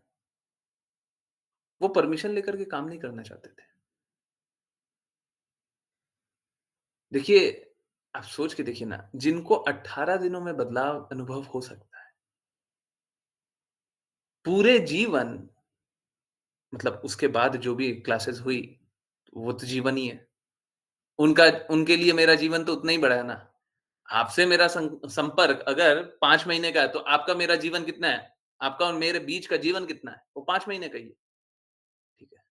वो परमिशन लेकर के काम नहीं करना चाहते थे। देखिए, आप सोच के देखिए ना, जिनको 18 दिनों में बदलाव अनुभव हो सकता है, पूरे जीवन मतलब उसके बाद जो भी क्लासेस हुई, वो तो जीवन ही है। उनका उनके लिए मेरा जीवन तो उतना ही बड़ा है ना। आपसे मेरा संपर्क अगर 5 महीने का है, तो आपका मेरा जीवन कितना है? आपका और मेरे बीच का जीवन कितना है? वो 5 महीने का ही है, ठीक है?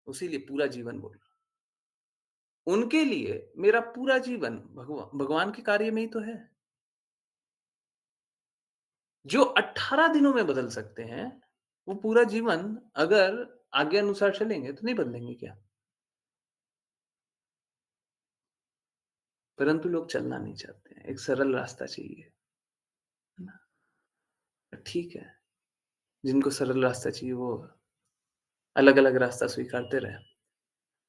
उसी लिए पूरा जीवन बोल रहा हूँ। उनके लिए मेरा पूरा जीवन भगवान के कार्य में ही तो है। जो 18 दिनों में बदल सकते हैं, वो पूरा जीवन अगर आज्ञा अनुसार चलेंगे तो नहीं बदलेंगे क्या? परंतु लोग चलना नहीं चाहते हैं, एक सरल रास्ता चाहिए, है ना? ठीक है, जिनको सरल रास्ता चाहिए वो अलग-अलग रास्ता स्वीकारते रहें।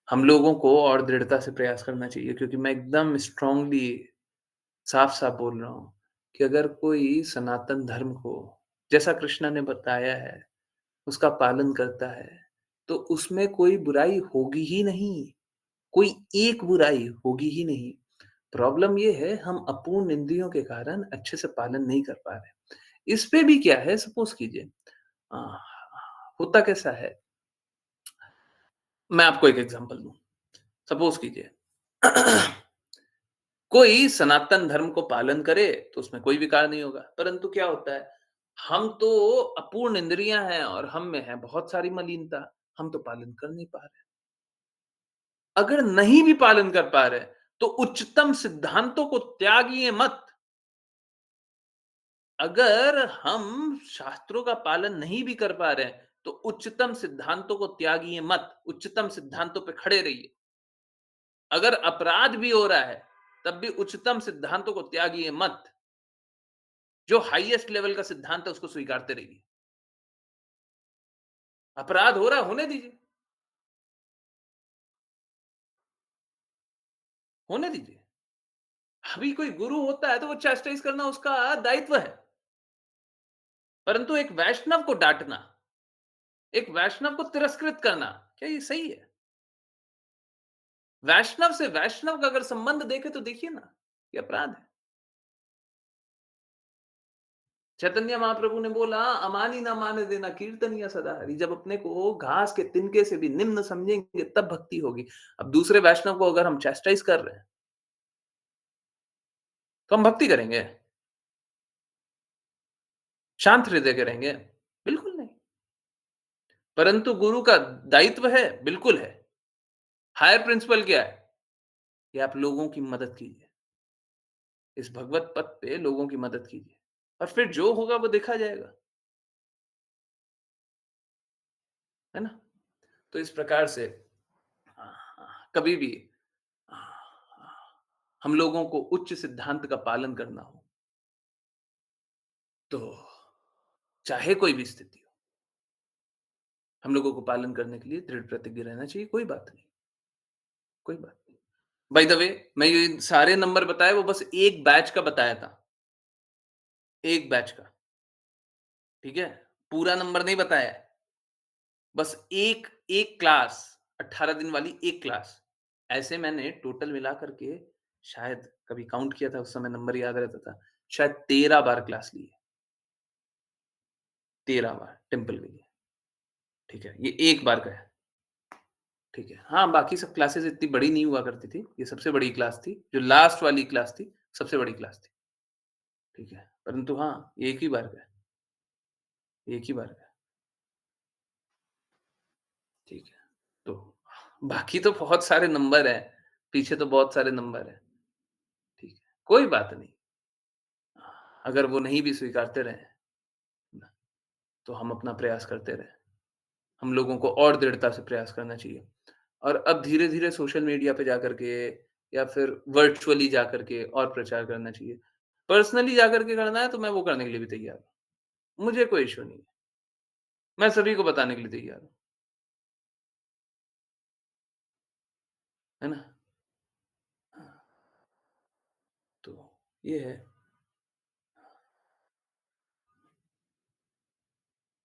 हम लोगों को और दृढ़ता से प्रयास करना चाहिए क्योंकि मैं एकदम स्ट्रांगली साफ-साफ बोल रहा हूँ कि अगर कोई सनातन धर्म को जैसा कृष्णा ने बताया है, उसका पालन करता है, तो उसमें कोई बुराई होगी ही नहीं। कोई एक बुराई होगी ही नहीं। प्रॉब्लम ये है हम अपूर्ण इंद्रियों के कारण अच्छे से पालन नहीं कर पा रहे। इस पे भी क्या है सपोज़ कीजिए अ, होता कैसा है, मैं आपको एक एग्ज़ाम्पल दूँ। सपोज़ कीजिए कोई सनातन धर्म को पालन करे तो उसमें कोई विकार नहीं होगा। परंतु क्या होता है, हम तो अपूर्ण इंद्रियाँ हैं और हम में है बहुत सारी मलिनता, हम तो पालन कर नहीं पा रहे। अगर नहीं भी पालन कर पा रहे, तो उच्चतम सिद्धांतों को त्यागिए मत। अगर हम शास्त्रों का पालन नहीं भी कर पा रहे हैं, तो उच्चतम सिद्धांतों को त्यागिए मत। उच्चतम सिद्धांतों पे खड़े रहिए। अगर अपराध भी हो रहा है, तब भी उच्चतम सिद्धांतों को त्यागिए मत। जो हाईएस्ट लेवल का सिद्धांत है, उसको स्वीकारते रहिए। अपराध हो रहा है, होने दीजिए, होने दीजिए। अभी कोई गुरु होता है तो वो चैस्टाइज़ करना उसका दायित्व है। परंतु एक वैष्णव को डाँटना, एक वैष्णव को तिरस्कृत करना, क्या ये सही है? वैष्णव से वैष्णव का अगर संबंध देखें तो देखिए ना, ये अपराध है। चैतन्य महाप्रभु ने बोला, "अमानी ना माने देना कीर्तनिया सदा हरि।" जब अपने को घास के तिनके से भी निम्न समझेंगे तब भक्ति होगी। अब दूसरे वैष्णव को अगर हम चैस्टाइज़ कर रहे हैं, तो हम भक्ति करेंगे? शांत हृदय के रहेंगे? बिल्कुल नहीं। परंतु गुरु का दायित्व है, बिल्कुल है। हायर प्रिंसिपल क्या है? कि आप लोगों की मदद कीजिए। इस भगवत पथ पे लोगों की मदद कीजिए और फिर जो होगा वो देखा जाएगा, है ना? तो इस प्रकार से कभी भी अ, हम लोगों को उच्च सिद्धांत का पालन करना हो, तो चाहे कोई भी स्थिति हो, हम लोगों को पालन करने के लिए दृढ़ प्रतिज्ञ रहना चाहिए, कोई बात नहीं, कोई बात नहीं। बाय द वे मैं ये सारे नंबर बताए वो बस एक बैच का बताया था, एक बैच का, ठीक है? पूरा नंबर नहीं बताया है। बस एक एक क्लास 18 दिन वाली एक क्लास। ऐसे मैंने टोटल मिला करके शायद कभी काउंट किया था उस समय नंबर याद रहता था। शायद 13 बार क्लास ली है, 13 बार टेम्पल के लिए, ठीक है? ये एक बार का है, ठीक है? हाँ, बाकी सब क्लासेस इतनी बड़ी नहीं हुआ करती थी। ये सबसे बड़ी क्लास थी, जो लास्ट वाली क्लास थी, सबसे बड़ी क्लास थी, ठीक है? परंतु हाँ, एक ही बार का है, एक ही बार का है, ठीक है? तो बाकी तो बहुत सारे नंबर हैं, पीछे तो बहुत सारे नंबर हैं, ठीक है? कोई बात नहीं। अगर वो नहीं भी स्वीकारते रहे, ना, तो हम अपना प्रयास करते रहें। हम लोगों को और दृढ़ता से प्रयास करना चाहिए। और अब धीरे-धीरे सोशल मीडिया पे जाकर के या फिर वर्चुअली जाकर के और प्रचार करना चाहिए। पर्सनली जाकर के करना है तो मैं वो करने के लिए भी तैयार हूँ। मुझे कोई इश्यू नहीं है। मैं सभी को बताने के लिए तैयार हूँ। है ना? हाँ, तो ये है।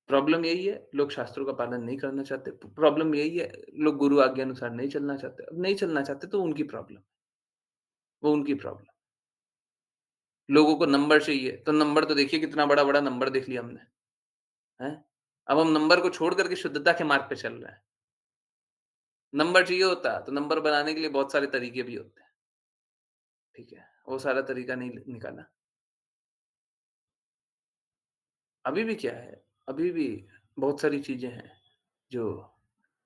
प्रॉब्लम यही है, लोग शास्त्रों का पालन नहीं करना चाहते। प्रॉब्लम यही है, लोग गुरु आज्ञा अनुसार नहीं चलना चाहते। अब नहीं चलना चाहते तो उनकी प्रॉब्लम, वो उनकी प्रॉब्लम। लोगों को नंबर चाहिए, तो नंबर तो देखिए कितना बड़ा-बड़ा नंबर देख लिया हमने, हैं? अब हम नंबर को छोड़ कर के शुद्धता के मार्ग पे चल रहे हैं। नंबर चाहिए होता, तो नंबर बनाने के लिए बहुत सारे तरीके भी होते हैं, ठीक है? वो सारा तरीका नहीं निकाला। अभी भी क्या है, अभी भी बहुत सारी चीज़ें हैं, जो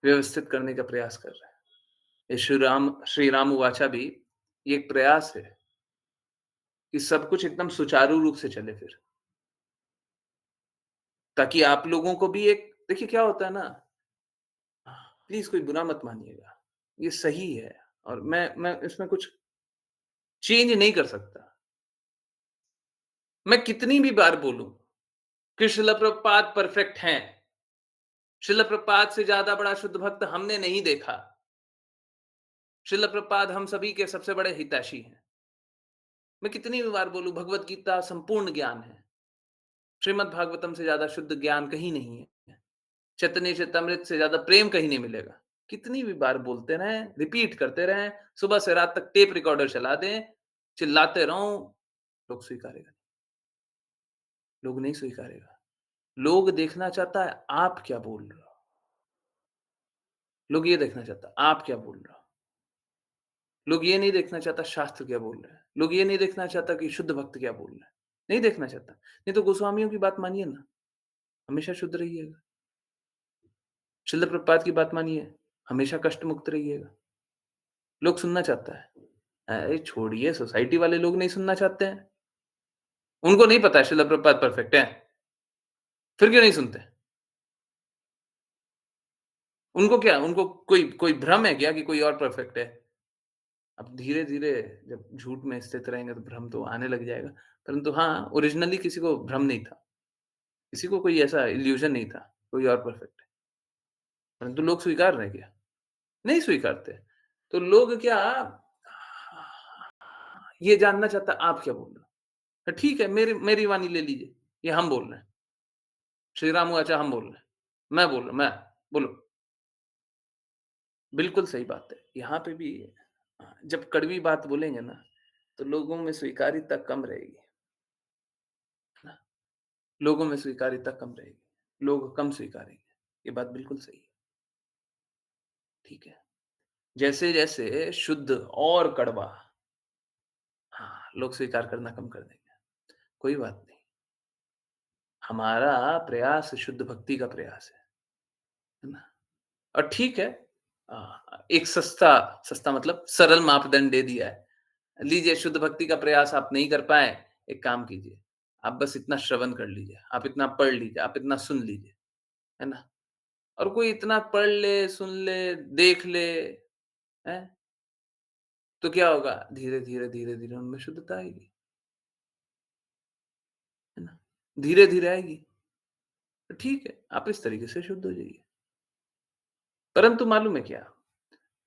व्यवस्थित करने का प्रयास कर रहे हैं। ये श्री राम उवाचा भी ये एक प्रयास है कि सब कुछ एकदम सुचारू रूप से चले फिर, ताकि आप लोगों को भी एक देखिए क्या होता है ना, प्लीज़ कोई बुरा मत मानिएगा, ये सही है और मैं इसमें कुछ चेंज नहीं कर सकता। मैं कितनी भी बार बोलूँ कि श्रील प्रभुपाद परफेक्ट हैं, श्रील प्रभुपाद से ज़्यादा बड़ा शुद्ध भक्त हमने नहीं देखा। श्रील प्रभुपाद हम सभी के सबसे बड़े हितैषी हैं। मैं कितनी भी बार बोलूँ भगवत गीता संपूर्ण ज्ञान है। श्रीमद् भागवतम से ज़्यादा शुद्ध ज्ञान कहीं नहीं है। चैतन्य चेतामृत से ज़्यादा प्रेम कहीं नहीं मिलेगा। कितनी भी बार बोलते रहें, रिपीट करते रहें, सुबह से रात तक टेप रिकॉर्डर चला दें, चिल्लाते रहो, लोग स्वीकारेगा नहीं, लोग नहीं स्वीकारेगा। लोग देखना चाहता है आप क्या बोल रहे हो। लोग ये देखना चाहता है आप क्या बोल रहे हो। लोग ये नहीं देखना चाहता शास्त्र क्या बोल रहा है। लोग ये नहीं देखना चाहता कि शुद्ध भक्त क्या बोल रहा है। नहीं देखना चाहता। नहीं तो गोस्वामियों की बात मानिए ना, हमेशा शुद्ध रहिएगा। शिल प्रभुपाद की बात मानिए, हमेशा कष्ट मुक्त रहिएगा। लोग सुनना चाहता है। अरे छोड़िए सोसाइटी वाले लोग नहीं सुनना चाहते हैं। उनको नहीं पता है शिल प्रभुपाद परफेक्ट है। फिर क्यों नहीं सुनते? उनको क्या उनको कोई कोई भ्रम है क्या कि कोई और परफेक्ट है? अब धीरे-धीरे जब झूठ में स्थित रहेंगे तो भ्रम तो आने लग जाएगा। परंतु हाँ, ओरिजिनली किसी को भ्रम नहीं था। किसी को कोई ऐसा इल्यूज़न नहीं था, कोई और परफेक्ट है। परंतु लोग स्वीकार रहे हैं क्या? नहीं स्वीकारते। तो लोग क्या ये जानना चाहता है आप क्या बोल रहे हो? ठीक है, मेरी मेरी वाणी ले लीजिए, ये हम बोल रहे हैं। श्री राम हुआ, अच्छा हम बोल रहे हैं। मैं बोल रहा हूँ, मैं, बोलो। बिल्कुल सही बात है। यहाँ पे भी जब कड़वी बात बोलेंगे ना, तो लोगों में स्वीकार्यता कम रहेगी, है ना? लोगों में स्वीकार्यता कम रहेगी, लोग कम स्वीकारेंगे। ये बात बिल्कुल सही है, ठीक है। जैसे-जैसे शुद्ध और कड़वा, हाँ, लोग स्वीकार करना कम कर देंगे। कोई बात नहीं, हमारा प्रयास शुद्ध भक्ति का प्रयास है ना? और ठीक है, एक सस्ता सस्ता मतलब सरल मापदंड दे दिया है। लीजिए शुद्ध भक्ति का प्रयास आप नहीं कर पाए, एक काम कीजिए, आप बस इतना श्रवण कर लीजिए, आप इतना पढ़ लीजिए, आप इतना सुन लीजिए, है ना? और कोई इतना पढ़ ले, सुन ले, देख ले, हैं? तो क्या होगा? धीरे-धीरे, धीरे-धीरे उनमें शुद्धता आएगी, है ना? धीरे-धीरे आएगी, तो ठीक है, आप इस तरीके से शुद्ध हो जाइए। परंतु मालूम है क्या?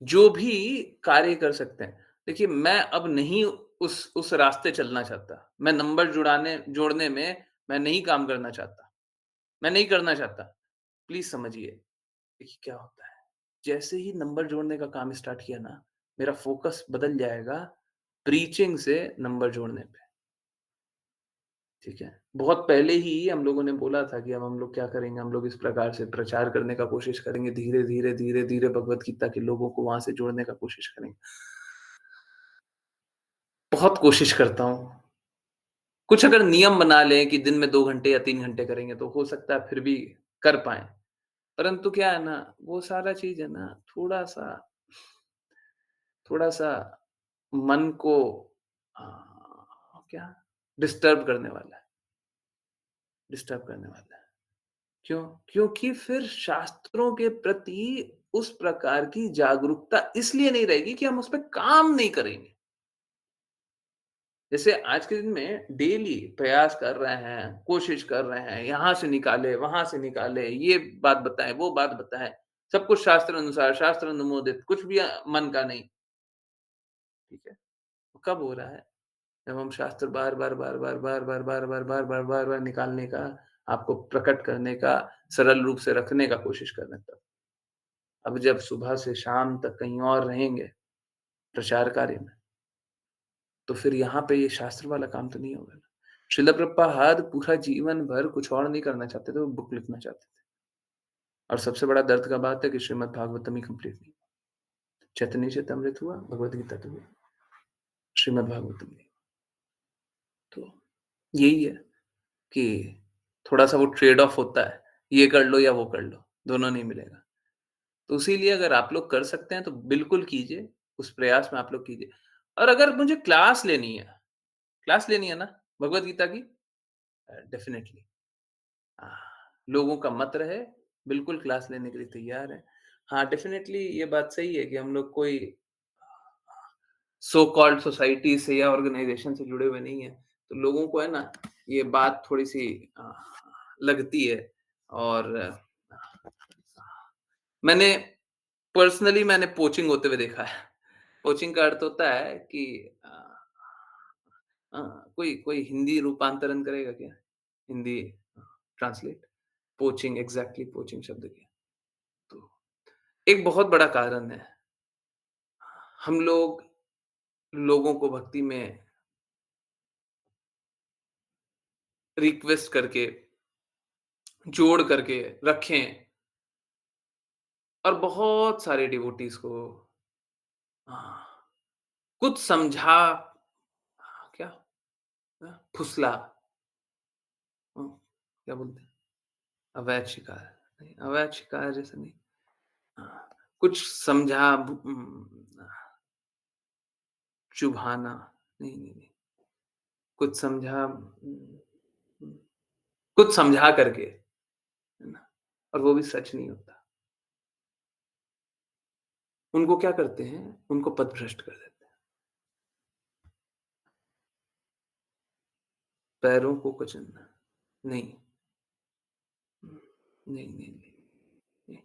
जो भी कार्य कर सकते हैं, देखिए मैं अब नहीं उस रास्ते चलना चाहता। मैं नंबर जुड़ाने जोड़ने में मैं नहीं काम करना चाहता। मैं नहीं करना चाहता। प्लीज़ समझिए, देखिए क्या होता है, जैसे ही नंबर जोड़ने का काम स्टार्ट किया ना, मेरा फ़ोकस बदल जाएगा प्रीचिंग से नंबर जोड़ने पे, ठीक है? बहुत पहले ही हम लोगों ने बोला था कि अब हम लोग क्या करेंगे, हम लोग इस प्रकार से प्रचार करने का कोशिश करेंगे, धीरे-धीरे, धीरे-धीरे भगवत गीता के लोगों को वहाँ से जोड़ने का कोशिश करेंगे। बहुत कोशिश करता हूँ। कुछ अगर नियम बना लें कि दिन में 2 घंटे या 3 घंटे करेंगे, तो हो सकता है फिर भी कर पाएँ। परंतु क्या है ना, वो सारा चीज़ है ना, थोड़ा-सा मन को क्या डिस्टर्ब करने वाला है, डिस्टर्ब करने वाला है। क्यों? क्योंकि फिर शास्त्रों के प्रति उस प्रकार की जागरूकता इसलिए नहीं रहेगी कि हम उस पे काम नहीं करेंगे। जैसे आज के दिन में डेली प्रयास कर रहे हैं, कोशिश कर रहे हैं, यहाँ से निकाले, वहाँ से निकाले, ये बात बताएँ, वो बात बताएँ, सब कुछ शास्त्र अनुसार, शास्त्र अनुमोदित, कुछ भी मन का नहीं, ठीक है? कब हो रहा है? जब हम शास्त्र बार-बार, बार-बार, बार-बार, बार-बार, बार-बार, बार-बार निकालने का, आपको प्रकट करने का, सरल रूप से रखने का कोशिश कर रहे हैं तब। अब जब सुबह से शाम तक कहीं और रहेंगे, प्रचार कार्य में, तो फिर यहाँ पे ये शास्त्र वाला काम तो नहीं होगा ना। श्रील प्रभुपाद पूरा जीवन भर कुछ और नहीं करना चाहते थे, वो बुक लिखना चाहते थे। और सबसे बड़ा दर्द का बात है कि श्रीमद् भागवतम ही कंप्लीट नहीं हुआ। चैतन्य चरितमृत हुआ, भगवद गीता तो हुई, श्रीमद् भागवतम नहीं। तो यही है कि थोड़ा-सा वो ट्रेड ऑफ होता है, ये कर लो या वो कर लो, दोनों नहीं मिलेगा। तो इसीलिए अगर आप लोग कर सकते हैं तो बिल्कुल कीजिए, उस प्रयास में आप लोग कीजिए। और अगर मुझे क्लास लेनी है ना भगवद गीता की, डेफ़िनिटली, हाँ, लोगों का मत रहे, बिल्कुल क्लास लेने के लिए तैयार हैं। हाँ, डेफ़िनिटली ये बात सही है कि हम लोग कोई सो कॉल्ड सोसाइटी से या ऑर्गनाइज़ेशन से जुड़े हुए नहीं हैं। तो लोगों को है ना, ये बात थोड़ी-सी लगती है। और मैंने मैंने पोचिंग होते हुए देखा है। पोचिंग का अर्थ होता है कि अ, कोई कोई हिंदी रूपांतरण करेगा क्या? Hindi translate? Poaching, exactly poaching शब्द की। तो एक बहुत बड़ा कारण है, हम लोग लोगों को भक्ति में रिक्वेस्ट करके, जोड़ करके रखें और बहुत सारे डिवोटीज़ को हाँ, कुछ समझा क्या फुसला, क्या बोलते हैं? अवैध शिकार, नहीं अवैध शिकार जैसे नहीं, हाँ, कुछ समझा चुभाना, नहीं, नहीं, नहीं, कुछ समझा कुछ समझा करके, है ना? और वो भी सच नहीं होता। उनको क्या करते हैं, उनको पथभ्रष्ट कर देते हैं। पैरों को कुचलना, नहीं, नहीं, नहीं, नहीं, नहीं।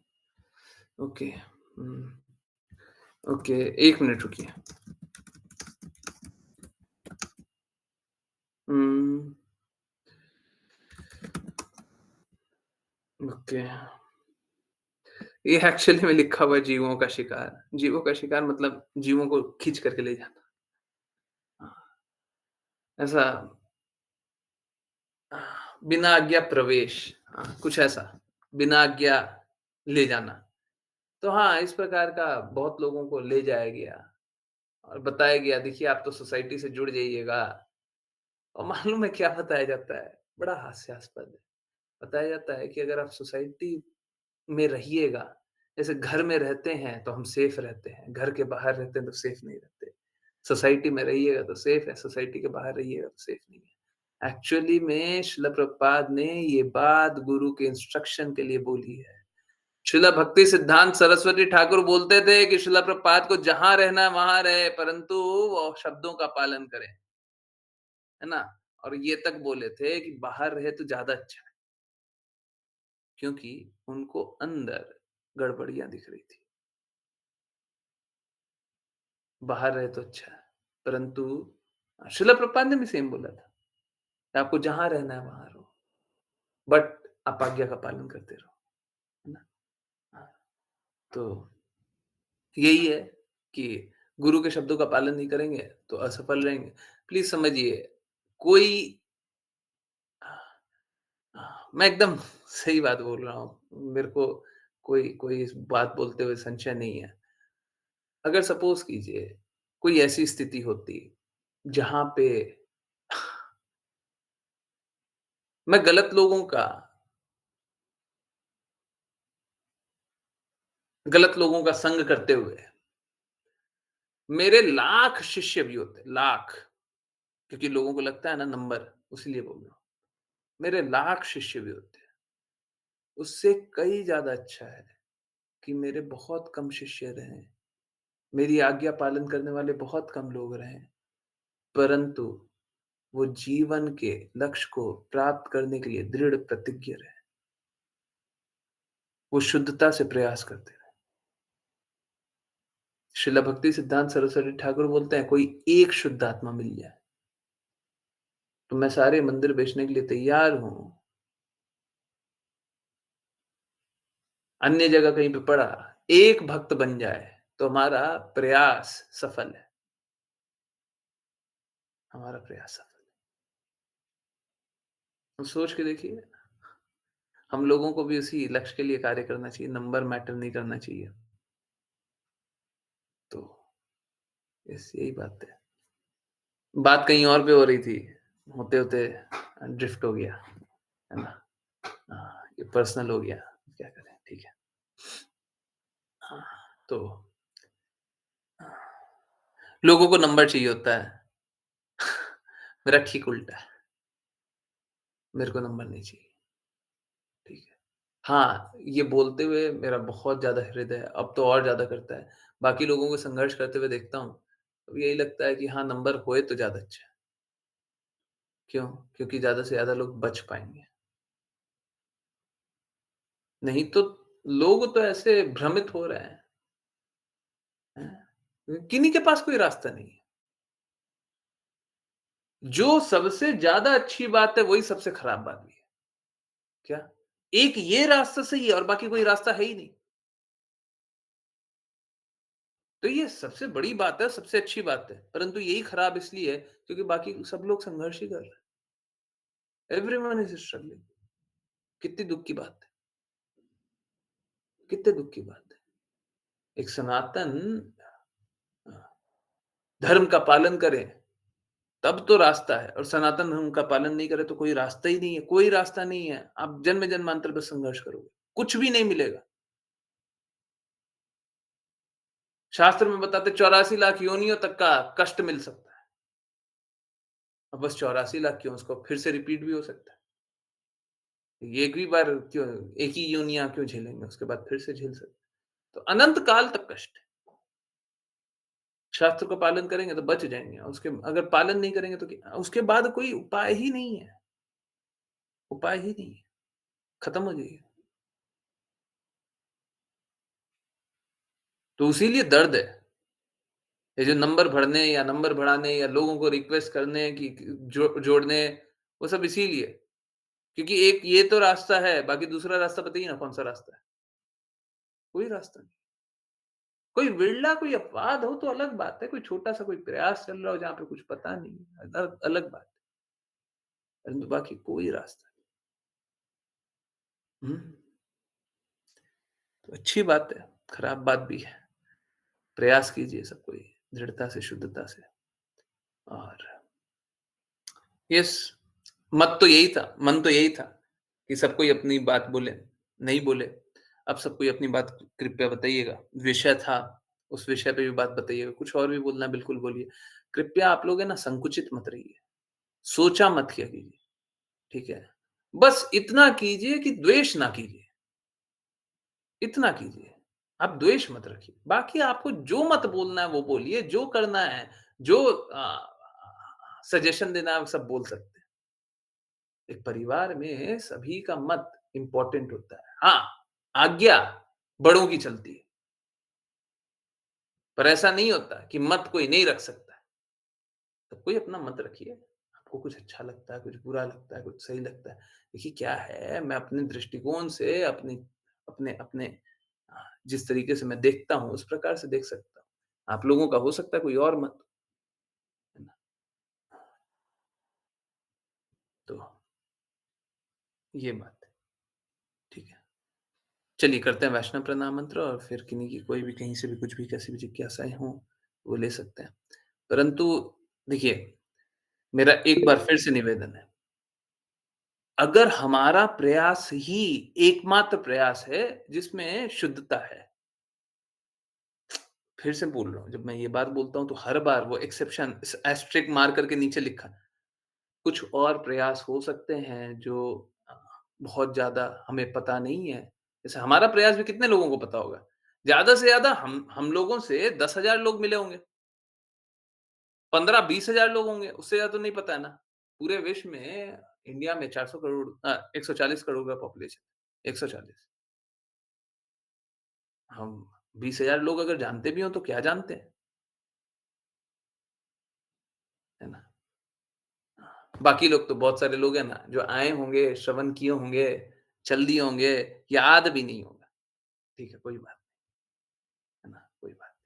ओके। ओके, 1 मिनट रुकिए। हुँ, ओके। ये एक्चुअली में लिखा हुआ है जीवों का शिकार। जीवों का शिकार मतलब जीवों को खींच कर के ले जाना। हाँ, ऐसा बिना आज्ञा प्रवेश, कुछ ऐसा, बिना आज्ञा ले जाना। तो हाँ, इस प्रकार का बहुत लोगों को ले जाया गया और बताया गया देखिए आप तो सोसाइटी से जुड़ जाइएगा और मालूम है क्या बताया जाता है? बड़ा हास्यास्पद है। बताया जाता है कि अगर आप सोसाइटी में रहिएगा, जैसे घर में रहते हैं तो हम सेफ रहते हैं, घर के बाहर रहते हैं तो सेफ नहीं रहते। सोसाइटी में रहिएगा तो सेफ है, सोसाइटी के बाहर रहिएगा तो सेफ नहीं है। एक्चुअली में शिला प्रभुपाद ने ये बात गुरु के इंस्ट्रक्शन के लिए बोली है। शिला भक्ति सिद्धांत सरस्वती ठाकुर बोलते थे कि शिला प्रभुपाद को जहाँ रहना है वहाँ रहे, परंतु वो शब्दों का पालन करें, है ना? और ये तक बोले थे कि बाहर रहे तो ज़्यादा अच्छा है, क्योंकि उनको अंदर गड़बड़ियाँ दिख रही थी। बाहर रहे तो अच्छा है, परंतु शिला प्रभुपाद ने भी सेम बोला था, कि आपको जहाँ रहना है वहाँ रहो, बट आप आज्ञा का पालन करते रहो, है ना? हाँ, तो यही है कि गुरु के शब्दों का पालन नहीं करेंगे, तो असफल रहेंगे। प्लीज़ समझिए, कोई मैं एकदम सही बात बोल रहा हूँ। मेरे को कोई कोई इस बात बोलते हुए संशय नहीं है। अगर सपोज़ कीजिए, कोई ऐसी स्थिति होती, जहाँ पे मैं गलत लोगों का संग करते हुए, मेरे लाख शिष्य भी होते, लाख, क्योंकि लोगों को लगता है ना नंबर, इसीलिए बोल रहा हूँ। मेरे लाख शिष्य भी होते, उससे कहीं ज़्यादा अच्छा है कि मेरे बहुत कम शिष्य रहें, मेरी आज्ञा पालन करने वाले बहुत कम लोग रहें, परंतु वो जीवन के लक्ष्य को प्राप्त करने के लिए दृढ़ प्रतिज्ञ रहें, वो शुद्धता से प्रयास करते रहें। श्रील भक्ति सिद्धांत सरस्वती ठाकुर बोलते हैं, कोई एक शुद्ध आत्मा मिल जाए, तो मैं सारे मंदिर बेचने के लिए तैयार हूँ। अन्य जगह कहीं पे पड़ा, एक भक्त बन जाए, तो हमारा प्रयास सफल है, हमारा प्रयास सफल है। तो सोच के देखिए, हम लोगों को भी उसी लक्ष्य के लिए कार्य करना चाहिए, नंबर मैटर नहीं करना चाहिए। तो बस यही बात है। बात कहीं और पे हो रही थी, होते-होते ड्रिफ्ट हो गया, है ना? ये पर्सनल हो गया, क्या करें, ठीक है। हाँ, तो लोगों को नंबर चाहिए होता है। मेरा ठीक उल्टा है, मेरे को नंबर नहीं चाहिए, ठीक है। हाँ, ये बोलते हुए मेरा बहुत ज़्यादा हृदय अब तो और ज़्यादा करता है। बाकी लोगों को संघर्ष करते हुए देखता हूँ, तो यही लगता है कि हाँ, नंबर होए तो ज़्यादा अच्छा है। क्यों? क्योंकि ज़्यादा से ज़्यादा लोग बच पाएँगे। नहीं तो लोग तो ऐसे भ्रमित हो रहे हैं। किन्हीं के पास कोई रास्ता नहीं है। जो सबसे ज़्यादा अच्छी बात है, वही सबसे खराब बात भी है। क्या? एक ये रास्ता सही है और बाकी कोई रास्ता है ही नहीं। तो ये सबसे बड़ी बात है, सबसे अच्छी बात है। परंतु यही खराब इसलिए है क्योंकि बाकी सब लोग संघर्ष ही कर रहे हैं। Everyone is struggling. कितनी दुःख की बात है, कितने दुःख की बात है। एक सनातन अ, धर्म का पालन करें, तब तो रास्ता है और सनातन धर्म का पालन नहीं करें तो कोई रास्ता ही नहीं है, कोई रास्ता नहीं है। आप जन्म-जन्मांतर पे संघर्ष करोगे, कुछ भी नहीं मिलेगा। शास्त्र में बताते 84 लाख योनियों तक का कष्ट मिल सकता है। अब बस 84 लाख क्यों, उसको फिर से रिपीट भी हो सकता है। ये एक ही बार क्यों, एक ही योनियाँ क्यों झेलेंगे, उसके बाद फिर से झेल सकते हैं। तो अनंत काल तक कष्ट है। शास्त्र का पालन करेंगे तो बच जाएँगे, उसके अगर पालन नहीं करेंगे तो क्या उसके बाद कोई उपाय ही नहीं है, उपाय ही नहीं है, खत्म हो जाइए। तो इसीलिए दर्द है। ये जो नंबर भरने या नंबर बढ़ाने या लोगों को रिक्वेस्ट करने कि जोड़ने, वो सब इसीलिए। क्योंकि एक ये तो रास्ता है, बाकी दूसरा रास्ता बताइए ना कौन-सा रास्ता है? कोई रास्ता नहीं। कोई विरला कोई अपवाद हो तो अलग बात है, कोई छोटा-सा कोई प्रयास चल रहा हो जहाँ पे कुछ पता नहीं है, अलग बात है। परंतु बाकी कोई रास्ता नहीं। तो अच्छी बात है, खराब बात भी है। प्रयास कीजिए सब कोई, दृढ़ता से, शुद्धता से और यस, मत तो यही था, मन तो यही था कि सब कोई अपनी बात बोले, नहीं बोले। अब सब कोई अपनी बात कृपया बताइएगा। विषय था, उस विषय पे भी बात बताइएगा। कुछ और भी बोलना है बिल्कुल बोलिए। कृपया आप लोग है ना संकुचित मत रहिए, सोचा मत किया कीजिए, ठीक है? बस इतना कीजिए कि द्वेष ना कीजिए, इतना कीजिए। आप द्वेष मत रखिए। बाकी आपको जो मत बोलना है वो बोलिए, जो करना है, जो सजेशन देना है वो सब बोल सकते हैं। एक परिवार में सभी का मत इम्पोर्टेंट होता है। हाँ, आज्ञा बड़ों की चलती है, पर ऐसा नहीं होता कि मत कोई नहीं रख सकता है। तो कोई अपना मत रखिए। आपको कुछ अच्छा लगता है, कुछ बुरा लगता है, कुछ सही लगता है। देखिए क्या है, मैं अपने दृष्टिकोण से अपनी अपने अपने जिस तरीके से मैं देखता हूँ, उस प्रकार से देख सकता हूँ। आप लोगों का हो सकता है कोई और मत, है ना? तो ये बात है, ठीक है। चलिए करते हैं वैष्णव प्रणाम मंत्र और फिर किन्हीं की कोई भी कहीं से भी कुछ भी कैसी भी जिज्ञासाएँ हों, वो ले सकते हैं। परंतु देखिए, मेरा एक बार फिर से निवेदन है, अगर हमारा प्रयास ही एकमात्र प्रयास है जिसमें शुद्धता है, फिर से बोल रहा हूँ, जब मैं ये बात बोलता हूँ तो हर बार वो एक्सेप्शन इस एस्टेरिस्क मार करके नीचे लिखा है। कुछ और प्रयास हो सकते हैं जो अ, बहुत ज़्यादा हमें पता नहीं है। जैसे हमारा प्रयास भी कितने लोगों को पता होगा? ज़्यादा से ज़्यादा हम लोगों से 10,000 लोग मिले होंगे, 15-20 हज़ार लोग होंगे, उससे ज़्यादा तो नहीं पता है ना। पूरे विश्व में इंडिया में 400 करोड़ 140 करोड़ का पॉपुलेशन, 140। हम 20,000 लोग अगर जानते भी हों तो क्या जानते हैं, है ना? बाकी लोग तो बहुत सारे लोग हैं ना, जो आए होंगे, श्रवण किए होंगे, चल दिए होंगे, याद भी नहीं होगा। ठीक है, कोई बात है ना, कोई बात नहीं।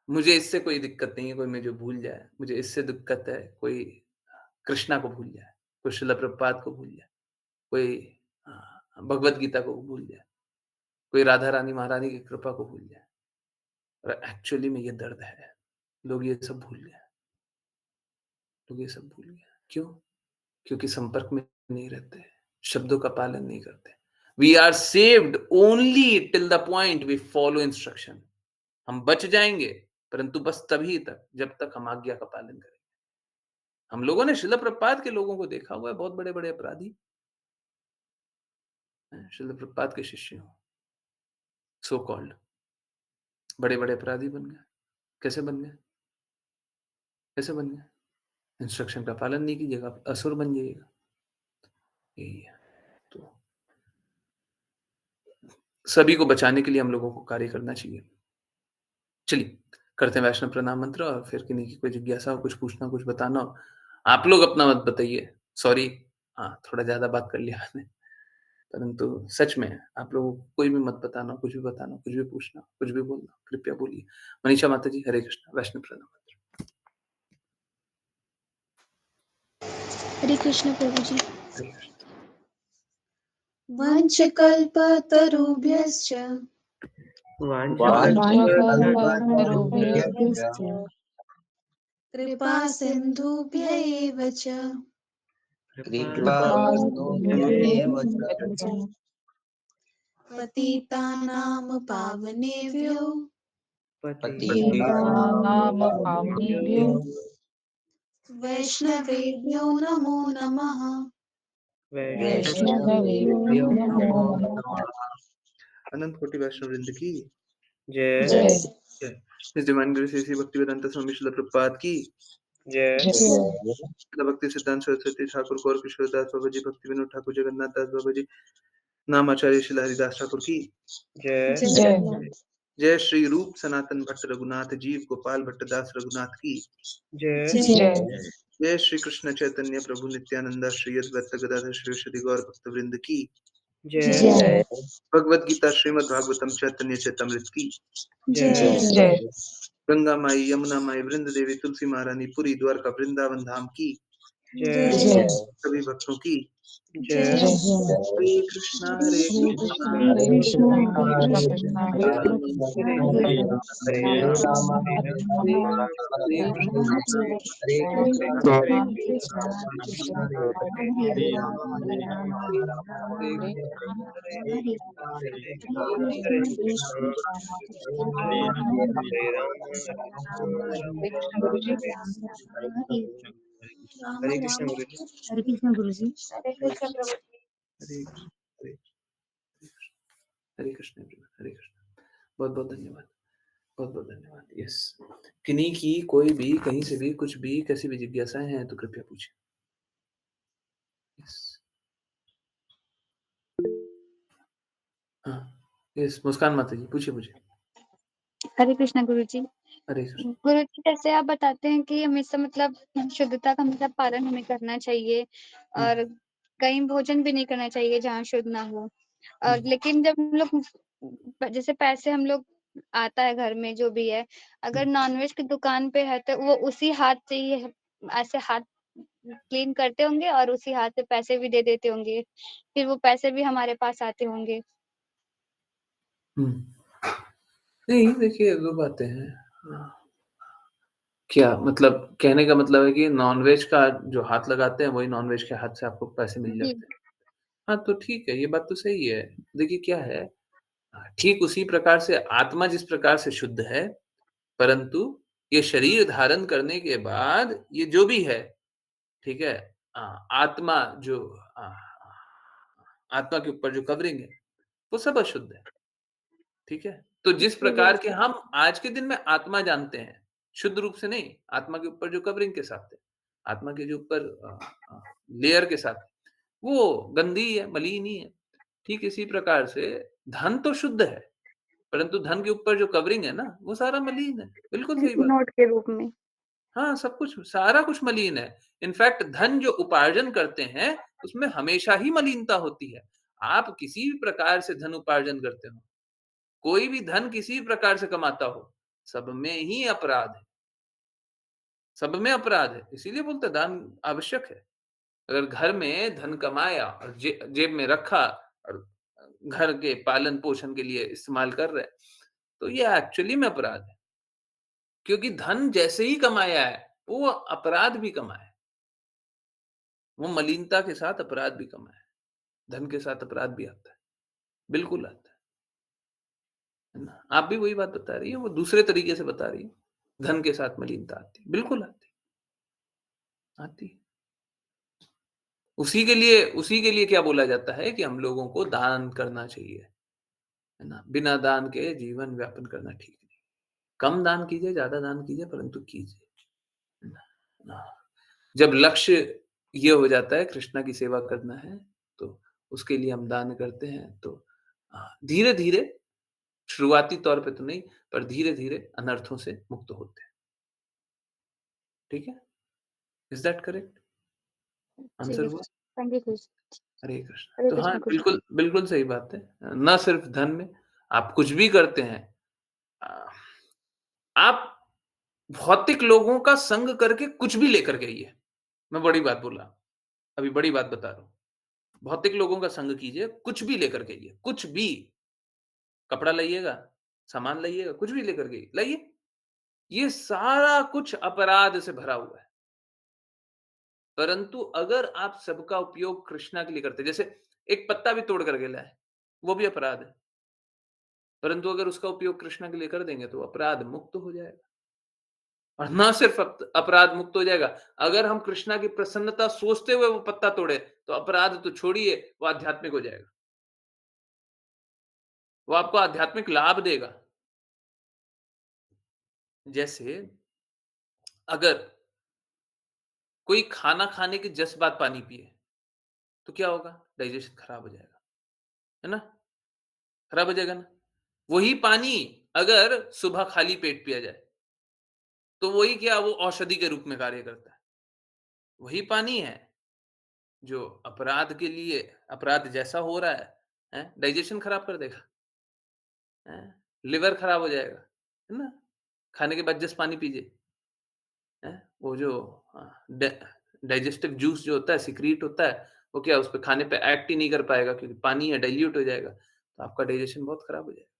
मुझे इससे कोई दिक्कत नहीं है, कोई मुझे भूल जाए। मुझे इससे दिक्कत है कोई कृष्णा को भूल जाए, कोई शिला प्रभुपाद को भूल जाए, कोई भगवद गीता को भूल जाए, कोई राधा रानी महारानी की कृपा को भूल जाए। और एक्चुअली में ये दर्द है। लोग ये सब भूल गए, लोग ये सब भूल गए। क्यों? क्योंकि संपर्क में नहीं रहते, शब्दों का पालन नहीं करते। We are saved only till the point we follow instruction. हम बच जाएँगे, परंतु बस तभी तक जब तक हम आज्ञा का पालन करें। हम लोगों ने शिला प्रभुपाद के लोगों को देखा हुआ है, बहुत बड़े-बड़े अपराधी हैं, शिला प्रभुपाद के शिष्य हों, सो कॉल्ड बड़े-बड़े अपराधी बन गए। कैसे बन गए? कैसे बन गए? इंस्ट्रक्शन का पालन नहीं कीजिएगा, आप असुर बन जाइएगा, यही है। तो सभी को बचाने के लिए हम लोगों को कार्य करना चाहिए। चलिए, करते हैं वैष्णव प्रणाम मंत्र और फिर किन्हीं की कोई जिज्ञासा हो, कुछ पूछना हो, कुछ बताना हो, आप लोग अपना मत बताइए। सॉरी हाँ, थोड़ा ज़्यादा बात कर लिया मैंने, परंतु सच में आप लोगों को कोई भी मत बताना हो, कुछ भी बताना हो, कुछ भी पूछना हो, कुछ भी बोलना हो, कृपया बोलिए। मनीषा माता जी, हरे कृष्णा, वैष्णव प्रणाम मंत्र। हरे कृष्ण प्रभु जी। हरे कृष्ण। वंशकल्पतरुभ्यश्च वाञ्छकल्पतरुभ्यश्च कृपा सिन्धुभ्य एव च कृपासिन्धुभ्येव च पतितानां पावनेभ्यो पतितानां पावनेभ्यो वैष्णवेभ्यो नमो नमः। वैष्णवेभ्यो नमो नमः। अनंत कोटि वैष्णव वृंद की जय जय जय। इस डिवाइन ग्रेस श्री भक्तिवेदांत स्वामी श्रील प्रभुपाद की जय श्रील भक्ति सिद्धांत सरस्वती ठाकुर गौर किशोर दास बाबा जी, भक्ति विनोद ठाकुर, जगन्नाथ दास बाबा जी, नाम आचार्य श्री हरिदास ठाकुर की। जय जय जय जगन्नाथ। जय श्री रूप सनातन भट्ट रघुनाथ जीव गोपाल भट्ट दास रघुनाथ की। जय जय जय जय श्री कृष्ण चैतन्य प्रभु नित्यानंद श्री अद्वैत गदाधर श्रीवासादि गौर भक्त वृंद की। जय जय भगवद गीता श्रीमद् भागवतम चैतन्य चैतामृत की। जय जय गंगा माई यमुना माई वृंद देवी तुलसी महारानी पुरी द्वारका वृंदावन धाम की। जय जय सभी भक्तों की। जय हरे कृष्णा हरे कृष्णा हरे कृष्णा हरे कृष्ण कृष्णा हरे राम हरे राम हरे राम हरे राम हरे राम हरे कृष्णा हरे हरे राम कृष्ण कृष्णा कृष्णा हरे राम हरे राम हरे राम राम राम हरे हरे कृष्णा राम हरे हरे हरे कृष्णा कृष्ण कृष्ण कृष्ण हरे हरे राम राम हरे हरे राम राम राम हरे राम राम हरे हरे राम राम हरे राम हरे राम कृष्ण गुरु जी हरे कृष्ण गुरु जी। हरे कृष्ण प्रभु जी। हरे हरे हरे कृष्ण हरे कृष्ण। बहुत बहुत धन्यवाद। बहुत बहुत धन्यवाद। यस, किन्हीं की कोई भी कहीं से भी कुछ भी कैसी भी जिज्ञासाएं हैं तो कृपया पूछें। यस, हाँ, यस, मुस्कान माता जी पूछिए पूछिए। हरे कृष्ण गुरु जी। हरे कृष्ण। गुरु जी जैसे आप बताते हैं कि हमेशा मतलब शुद्धता का हमेशा पालन हमें करना चाहिए हम्म, और कहीं भोजन भी नहीं करना चाहिए जहाँ शुद्ध ना हो। और हम्म, लेकिन जब हम लोग जैसे पैसे हम लोग आता है घर में जो भी है, अगर हम्म, नॉनवेज की दुकान पे है तो वो उसी हाथ से ही ऐसे हाथ क्लीन करते होंगे और उसी हाथ से पैसे भी दे देते होंगे। फिर वो पैसे भी हमारे पास आते होंगे। हम्म। नहीं, देखिए 2 बातें हैं। हाँ, क्या मतलब कहने का मतलब है कि नॉनवेज का जो हाथ लगाते हैं वही नॉनवेज के हाथ से आपको पैसे मिल जी। जाते हैं। हाँ, तो ठीक है, ये बात तो सही है। देखिए क्या है, ठीक उसी प्रकार से आत्मा जिस प्रकार से शुद्ध है, परंतु ये शरीर धारण करने के बाद ये जो भी है, ठीक है? आत्मा जो अ, आत्मा के ऊपर जो कवरिंग है, वो सब अशुद्ध है, ठीक है? तो जिस जी प्रकार के बिल्कुल। हम आज के दिन में आत्मा जानते हैं, शुद्ध रूप से नहीं, आत्मा के ऊपर जो कवरिंग के साथ है, आत्मा के जो ऊपर लेयर के साथ, वो गंदी है, मलिन ही है। ठीक इसी प्रकार से धन तो शुद्ध है, परंतु धन के ऊपर जो कवरिंग है ना, वो सारा मलिन है। बिल्कुल सही बात। नोट के रूप में। हाँ, सब कुछ सारा कुछ मलिन है। इनफैक्ट धन जो उपार्जन करते हैं, उसमें हमेशा ही मलिनता होती है। आप किसी भी प्रकार से धन उपार्जन करते हो, कोई भी धन किसी भी प्रकार से कमाता हो, सब में ही अपराध है, सब में अपराध है। इसीलिए बोलते हैं दान आवश्यक है। अगर घर में धन कमाया और जेब में रखा और घर के पालन-पोषण के लिए इस्तेमाल कर रहे हैं, तो ये एक्चुअली में अपराध है। क्योंकि धन जैसे ही कमाया है, वो अपराध भी कमाया है। वो मलिनता के साथ अपराध भी कमाया है। धन के साथ अपराध भी आता है। बिल्कुल आता है ना? आप भी वही बात बता रही हैं, वो दूसरे तरीके से बता रही हैं। धन के साथ मलिनता आती है। बिल्कुल आती है। उसी के लिए क्या बोला जाता है कि हम लोगों को दान करना चाहिए, है ना? बिना दान के जीवन व्यापन करना ठीक नहीं। कम दान कीजिए, ज़्यादा दान कीजिए, परंतु कीजिए, है ना? हाँ। जब लक्ष्य ये हो जाता है कृष्णा की सेवा करना है, तो उसके लिए हम दान करते हैं, तो धीरे-धीरे शुरुआती तौर पे तो नहीं, पर धीरे-धीरे अनर्थों से मुक्त होते हैं। ठीक है? Is that correct? जी आंसर हुआ? बिल्कुल। थैंक यू गुरु। हरे कृष्ण। हरे तो हाँ, कृष्ण गुरु। बिल्कुल, बिल्कुल सही बात है। ना सिर्फ धन में, आप कुछ भी करते हैं, अ, आप भौतिक लोगों का संग करके कुछ भी लेकर के आइए। मैं बड़ी बात बोल रहा हूँ, अभी बड़ी बात बता रहा हूँ। भौतिक लोगों का संग कीजिए, कुछ भी लेकर के आइए, कुछ भी। कपड़ा लाइएगा, सामान लाइएगा, कुछ भी लेकर के लाइए। ये सारा कुछ अपराध से भरा हुआ है। परंतु अगर आप सबका उपयोग कृष्णा के लिए करते हैं, जैसे एक पत्ता भी तोड़ करके लाए, वो भी अपराध है। परंतु अगर उसका उपयोग कृष्णा के लिए कर देंगे, तो अपराध मुक्त हो जाएगा। और ना सिर्फ अपराध मुक्त हो जाएगा, अगर हम कृष्णा की प्रसन्नता सोचते हुए वो पत्ता तोड़े, तो अपराध तो छोड़िए, वो आध्यात्मिक हो जाएगा। वो आपको आध्यात्मिक लाभ देगा। जैसे अगर कोई खाना खाने के जस्ट बाद पानी पिए, तो क्या होगा? डाइजेशन खराब हो जाएगा। है ना? खराब हो जाएगा ना? वही पानी अगर सुबह खाली पेट पिया जाए, तो वही क्या वो औषधि के रूप में कार्य करता है। वही पानी है जो अपराध के लिए अपराध जैसा हो रहा है? डाइजेशन खराब कर देगा, हैं? लिवर खराब हो जाएगा, है ना? खाने के बाद जस्ट पानी पीजिए, हैं? वो जो डा डाइजेस्टिव जूस जो होता है, सिक्रीट होता है, वो क्या उस पे खाने पे एक्ट ही नहीं कर पाएगा क्योंकि पानी है, डाइल्यूट हो जाएगा, तो आपका डाइजेशन बहुत खराब हो जाएगा,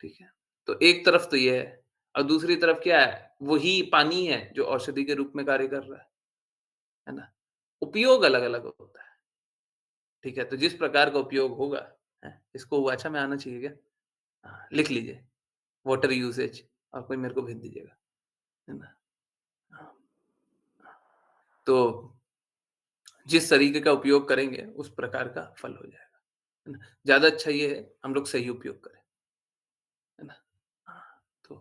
ठीक है? तो एक तरफ तो ये है और दूसरी तरफ क्या है? वही पानी है जो औषधि के रूप में कार्य कर रहा है ना? उपयोग अलग-अलग होता है, ठीक है? तो जिस प्रकार का उपयोग होगा, इसको वाचा में आना चाहिए क्या? हाँ, लिख लीजिए, वाटर यूसेज और कोई मेरे को भेज दीजिएगा, है ना? हाँ, तो जिस तरीके का उपयोग करेंगे, उस प्रकार का फल हो जाएगा, है ना? ज़्यादा अच्छा ये है, हम लोग सही उपयोग करें, है ना? हाँ, तो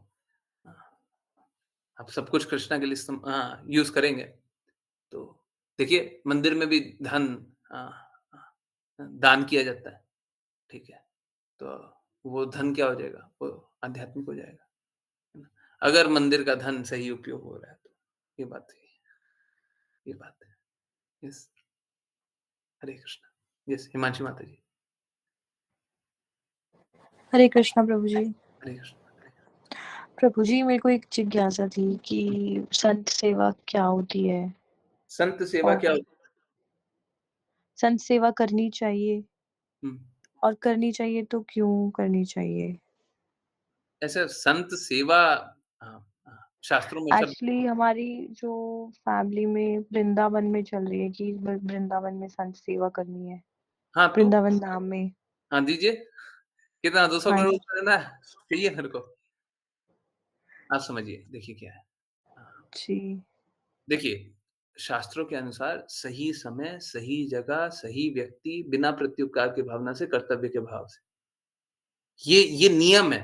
हाँ, आप सब कुछ कृष्णा के लिए यूज़ करेंगे, तो देखिए मंदिर में भी धन हाँ, हाँ, दान किया जाता है, ठीक है? तो वो धन क्या हो जाएगा? वो आध्यात्मिक हो जाएगा, है ना? अगर मंदिर का धन सही उपयोग हो रहा है तो, ये बात है, ये बात है। यस, हरे कृष्णा। यस, हिमांशी माता जी, हरे कृष्णा प्रभु जी। हरे कृष्णा। प्रभु जी मेरे को एक जिज्ञासा थी कि संत सेवा क्या होती है संत सेवा क्या और होती संत सेवा करनी चाहिए है? और करनी चाहिए तो क्यों करनी चाहिए? ऐसे संत सेवा हाँ, हाँ, शास्त्रों में शब्द एक्चुअली हमारी जो फैमिली में वृंदावन में चल रही है कि वृंदावन में संत सेवा करनी है, हाँ, तो? वृंदावन धाम में। हाँ, दीजिए। कितना 200 हाँ करोड़ रुपए देना है? चाहिए मेरे को। आप समझिए, देखिए क्या है। हाँ, जी। देखिए, शास्त्रों के अनुसार सही समय, सही जगह, सही व्यक्ति, बिना प्रत्युपकार की भावना से, कर्तव्य के भाव से। ये नियम है।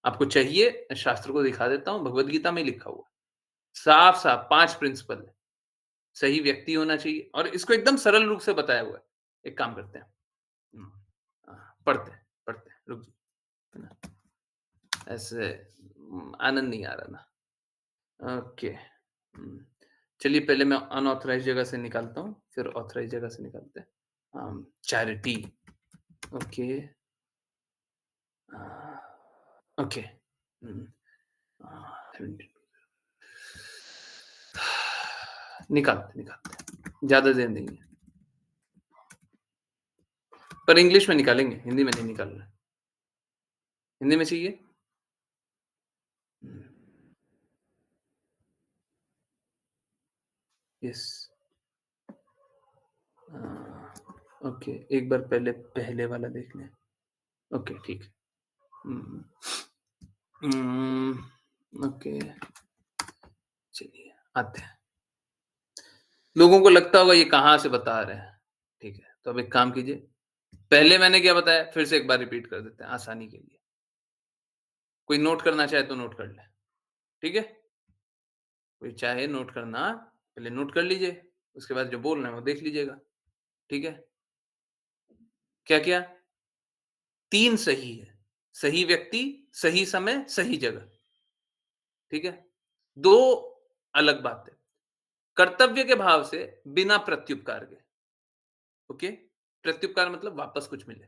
आपको चाहिए, मैं शास्त्र को दिखा देता हूँ, भगवद गीता में ही लिखा हुआ है। साफ-साफ 5 प्रिंसिपल है। सही व्यक्ति होना चाहिए और इसको एकदम सरल रूप से बताया हुआ है। एक काम करते हैं। हुँ, पढ़ते हैं, रुक जाइए, है ना? ऐसे आनंद नहीं आ रहा ना। ओके। चलिए पहले मैं अनऑथराइज़्ड जगह से निकालता हूँ, फिर ऑथराइज़्ड जगह से निकालते हैं। Charity okay. अ, ओके। हुँ, अ, निकालते, ज़्यादा देर नहीं है। पर इंग्लिश में निकालेंगे, हिंदी में नहीं निकाल रहे। हिंदी में चाहिए? हुँ, यस। ओके, एक बार पहले पहले वाला देख लें। ओके, ठीक है। हुँ, ओके, चलिए आते हैं। लोगों को लगता होगा ये कहाँ से बता रहे हैं, ठीक है। तो अब एक काम कीजिए, पहले मैंने क्या बताया फिर से एक बार रिपीट कर देते हैं आसानी के लिए। कोई नोट करना चाहे तो नोट कर ले, ठीक है? कोई चाहे नोट करना, पहले नोट कर लीजिए, उसके बाद जो बोल रहे हैं वो देख लीजिएगा, ठीक है? क्या-क्या? 3 सही है, सही व्यक्ति, सही समय, सही जगह, ठीक है? 2 अलग बात है, कर्तव्य के भाव से बिना प्रत्युपकार के, ओके? प्रत्युपकार मतलब वापस कुछ मिले।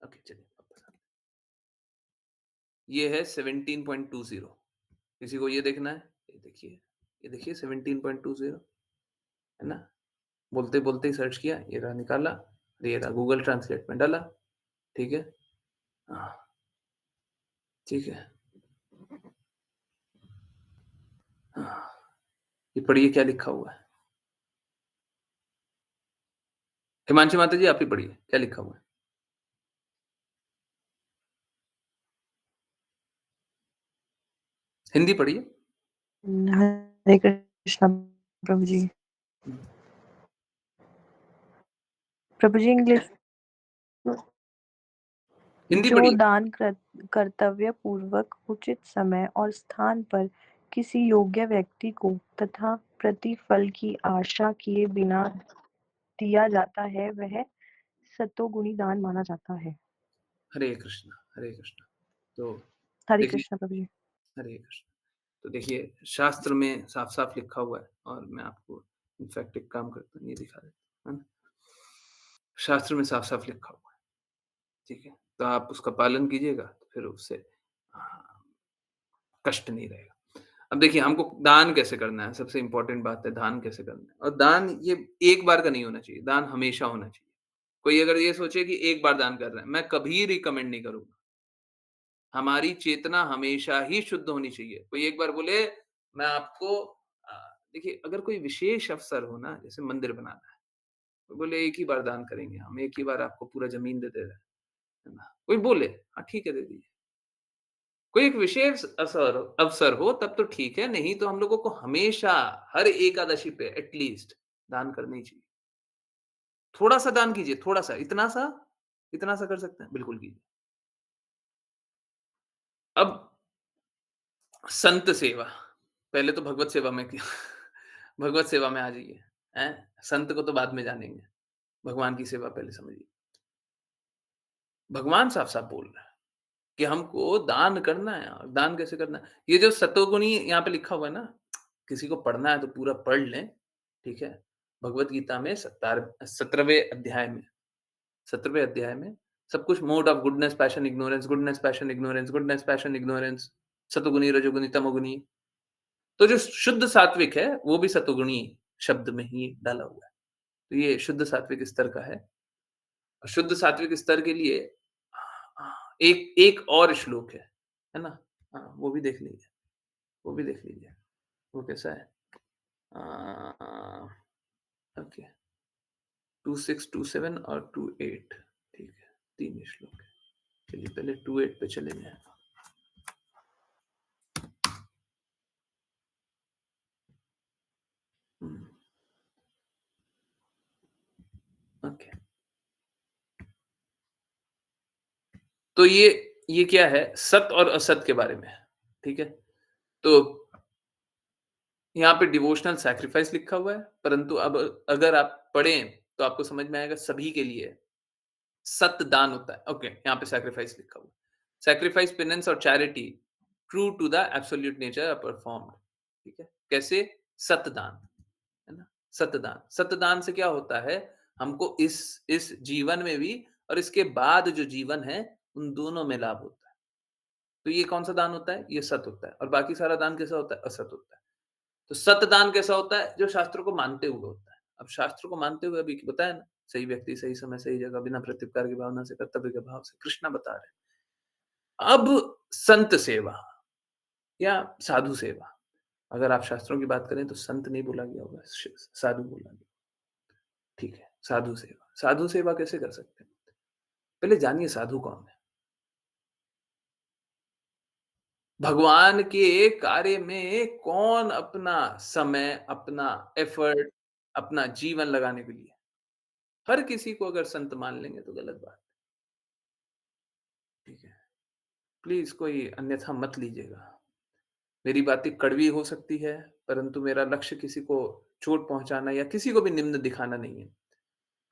ओके, चलिए वापस आते हैं। ये है 17.20 किसी को ये देखना है? ये देखिए 17.20 है ना? बोलते-बोलते ही सर्च किया, ये रहा निकाला, ये रहा गूगल ट्रांसलेट में डाला, ठीक है? हाँ, ठीक है। हाँ, ये पढ़िए क्या लिखा हुआ है? हिमांशी माता जी आप ही पढ़िए, क्या लिखा हुआ है? हिंदी पढ़िए। हरे कृष्णा प्रभु जी। हुँ, प्रभु जी इंग्लिश हिंदी जो पढ़िए। दान कर्तव्य पूर्वक उचित समय और स्थान पर किसी योग्य व्यक्ति को तथा प्रतिफल की आशा किए बिना दिया जाता है वह सतोगुणी दान माना जाता है? हरे कृष्ण, हरे कृष्ण। तो हरे देखिए, कृष्ण प्रभु जी। हरे कृष्ण। तो देखिए, शास्त्र में साफ-साफ लिखा हुआ है और मैं आपको इनफैक्ट एक काम करता हूँ, ये दिखा देता हूँ, है ना? शास्त्र में साफ-साफ लिखा हुआ है, ठीक है? तो आप उसका पालन कीजिएगा, तो फिर उससे कष्ट नहीं रहेगा। अब देखिए, हमको दान कैसे करना है, सबसे इम्पोर्टेंट बात है दान कैसे करना है और दान ये एक बार का नहीं होना चाहिए, दान हमेशा होना चाहिए। कोई अगर ये सोचे कि एक बार दान कर रहे हैं, मैं कभी रिकमेंड नहीं करूँगा। हमारी चेतना हमेशा ही शुद्ध होनी चाहिए। कोई एक बार बोले मैं आपको अ, देखिए अगर कोई विशेष अवसर हो ना, जैसे मंदिर बनाना है, तो बोले एक ही बार दान करेंगे हम, एक ही बार आपको पूरा ज़मीन दे दे रहे हैं, है ना? कोई बोले, हाँ ठीक है दे दीजिए। कोई एक विशेष अवसर अवसर हो तब तो ठीक है, नहीं तो हम लोगों को हमेशा हर एकादशी पे एटलीस्ट दान करना ही चाहिए। थोड़ा-सा दान कीजिए, थोड़ा-सा, इतना सा कर सकते हैं, बिल्कुल कीजिए। अब संत सेवा, पहले तो भगवत सेवा में किया भगवत सेवा में आ जाइए, हैं? संत को तो बाद में जानेंगे, भगवान की सेवा पहले समझिए। भगवान साफ-साफ बोल रहे हैं कि हमको दान करना है और दान कैसे करना है? ये जो सतोगुणी यहाँ पे लिखा हुआ है ना, किसी को पढ़ना है तो पूरा पढ़ लें, ठीक है? भगवत गीता में 17वें अध्याय में सब कुछ mode of goodness, passion, ignorance, सतोगुणी, रजोगुणी, तमोगुणी। तो जो शुद्ध सात्विक है, वो भी सतोगुणी शब्द में ही डाला हुआ है। तो ये शुद्ध सात्विक स्तर का है। और शुद्ध सात्विक स्तर के लिए एक एक और श्लोक है ना? हाँ, वो भी देख लीजिए, वो भी देख लीजिए। वो कैसा है? अ, ओके 2627 और 28 ठीक है, 3 श्लोक है। चलिए पहले 28 पे चले जाएँ। हुँ, ओके। तो ये क्या है? सत और असत के बारे में है, ठीक है? तो यहाँ पे डिवोशनल सैक्रिफाइस लिखा हुआ है, परंतु अब अगर आप पढ़ें, तो आपको समझ में आएगा सभी के लिए सतदान होता है। ओके, यहाँ पे सैक्रिफाइस लिखा हुआ है। सैक्रिफाइस, पेनेंस और charity true to the absolute nature are performed. ठीक है? कैसे? सतदान, है ना? सतदान। सतदान से क्या होता है? हमको इस जीवन में भी और इसके बाद जो जीवन है, उन दोनों में लाभ होता है। तो ये कौन-सा दान होता है? ये सत होता है और बाकी सारा दान कैसा होता है? असत होता है। तो सतदान कैसा होता है? जो शास्त्रों को मानते हुए होता है। अब शास्त्रों को मानते हुए अभी बताया ना, सही व्यक्ति, सही समय, सही जगह, बिना प्रत्युपकार की भावना से, कर्तव्य के भाव से, कृष्णा बता रहे हैं। अब संत सेवा या साधु सेवा, अगर आप शास्त्रों की बात करें तो संत नहीं बोला गया होगा, साधु बोला गया। ठीक है, साधु सेवा। साधु सेवा कैसे कर सकते हैं? पहले जानिए साधु कौन है? भगवान के कार्य में कौन अपना समय, अपना एफर्ट, अपना जीवन लगाने के लिए हर किसी को अगर संत मान लेंगे तो गलत बात है, ठीक है? प्लीज़ कोई अन्यथा मत लीजिएगा। मेरी बातें कड़वी हो सकती है, परंतु मेरा लक्ष्य किसी को चोट पहुँचाना या किसी को भी निम्न दिखाना नहीं है।